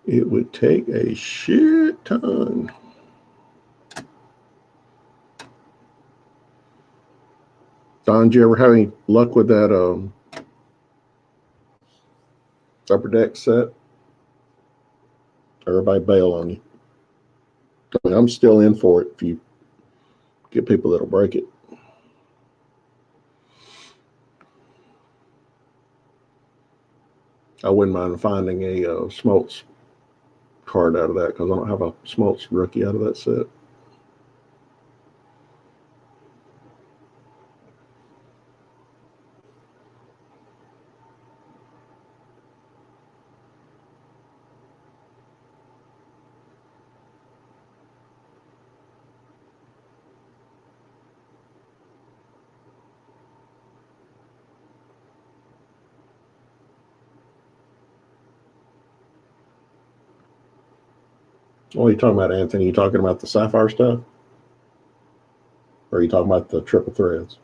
It would take a shit ton. Don, did you ever have any luck with that Upper Deck set? Everybody bail on you. I mean, I'm still in for it if you get people that'll break it. I wouldn't mind finding a Smoltz card out of that because I don't have a Smoltz rookie out of that set. What are you talking about, Anthony? Are you talking about the Sapphire stuff? Or are you talking about the triple threads?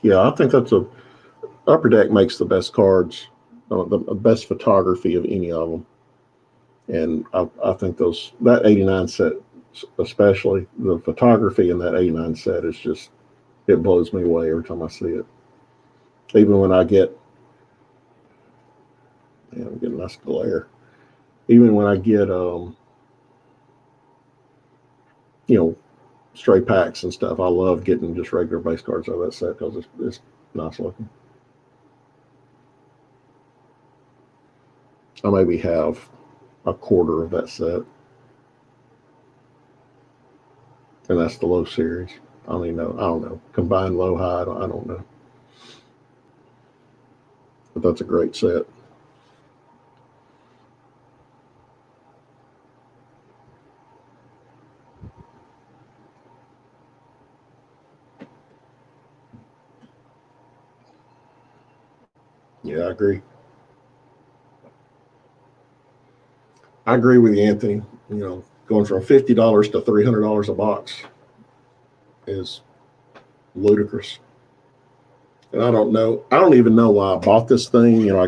Yeah, I think that's Upper Deck makes the best cards, the best photography of any of them. And I think that 89 set, especially the photography in that 89 set is just, it blows me away every time I see it. Even when I get, I'm getting nice glare. Even when I get, stray packs and stuff, I love getting just regular base cards out of that set because it's nice looking. I maybe have a quarter of that set. And that's the low series. I don't even know. I don't know. Combined low high, I don't know. But that's a great set. Yeah, I agree. I agree with you, Anthony. Going from $50 to $300 a box is ludicrous. And I don't know. I don't even know why I bought this thing. I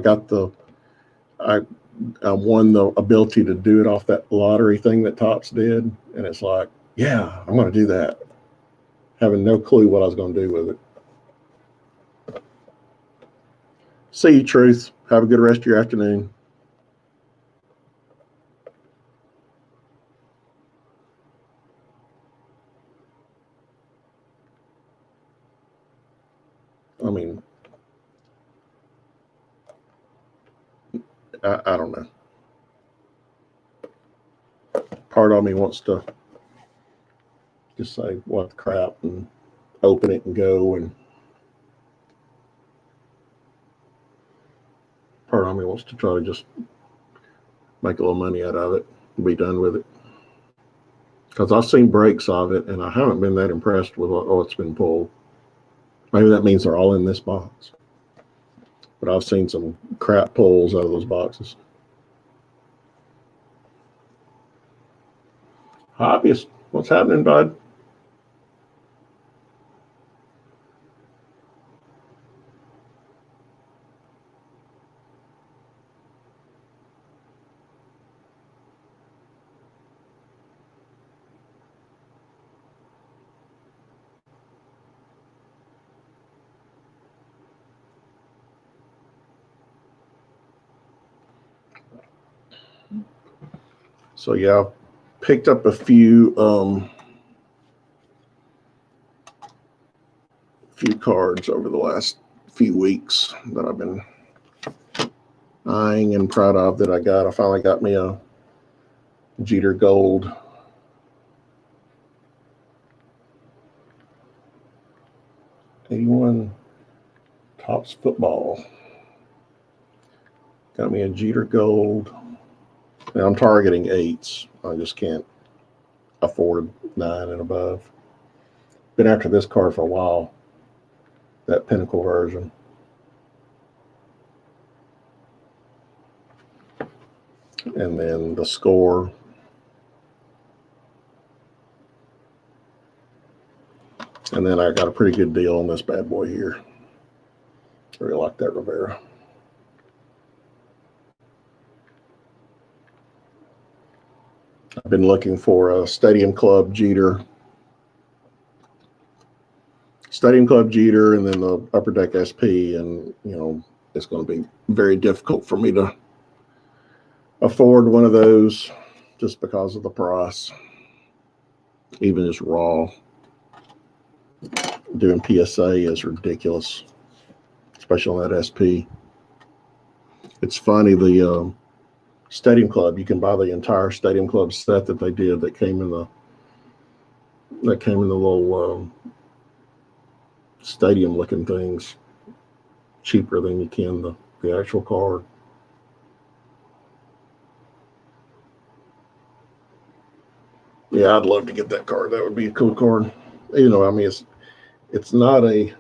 won the ability to do it off that lottery thing that Topps did, and it's like, yeah, I'm going to do that, having no clue what I was going to do with it. See you, Truth. Have a good rest of your afternoon. I mean, I don't know. Part of me wants to just say, what the crap, and open it and go. And part of me wants to try to just make a little money out of it and be done with it. Because I've seen breaks of it, and I haven't been that impressed with what's been pulled. Maybe that means they're all in this box. But I've seen some crap pulls out of those boxes. Hobbyist, what's happening, bud? So yeah, I've picked up a few cards over the last few weeks that I've been eyeing and proud of that I got. I finally got me a Jeter Gold. '81 Topps Football. Got me a Jeter Gold. Now I'm targeting 8s. I just can't afford 9 and above. Been after this card for a while. That Pinnacle version. And then the Score. And then I got a pretty good deal on this bad boy here. I really like that Rivera. I've been looking for a Stadium Club Jeter. Stadium Club Jeter and then the Upper Deck SP. And, you know, it's going to be very difficult for me to afford one of those just because of the price. Even as raw. Doing PSA is ridiculous, especially on that SP. It's funny, the Stadium Club, you can buy the entire Stadium Club set that they did that came in the little stadium looking things cheaper than you can the actual card. Yeah, I'd love to get that card. That would be a cool card. You know, I mean, it's not a.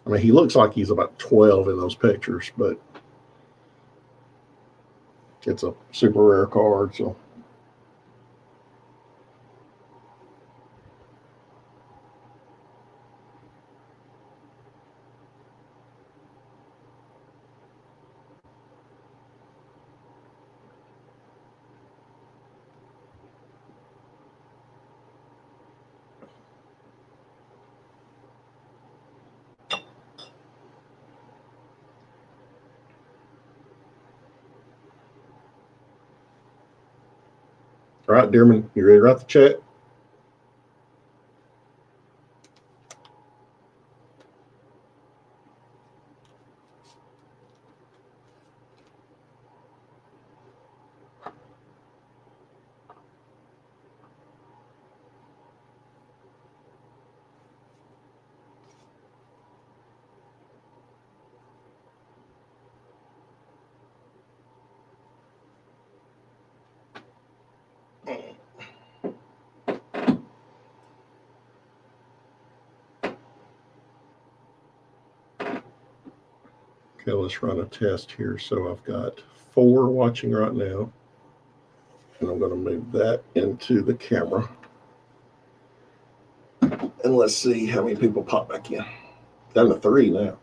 I mean, he looks like he's about 12 in those pictures, but it's a super rare card. So, all right, Dearman, you ready to write the check? Okay, let's run a test here. So I've got 4 watching right now. And I'm going to move that into the camera. And let's see how many people pop back in. Down to 3 now.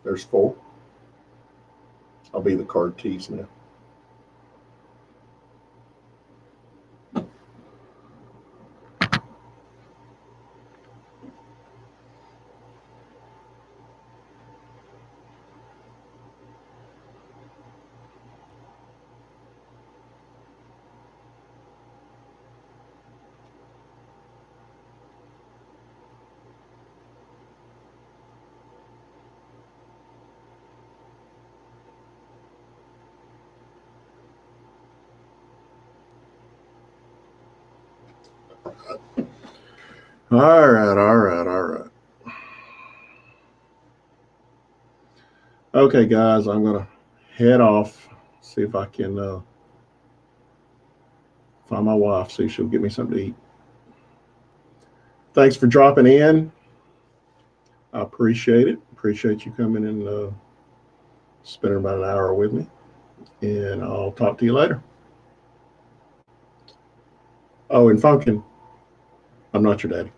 There's 4. I'll be the card tease now. All right. Okay, guys, I'm gonna head off. See if I can find my wife. See if she'll get me something to eat. Thanks for dropping in. I appreciate it. Appreciate you coming and spending about an hour with me. And I'll talk to you later. Oh, and Funkin, I'm not your daddy.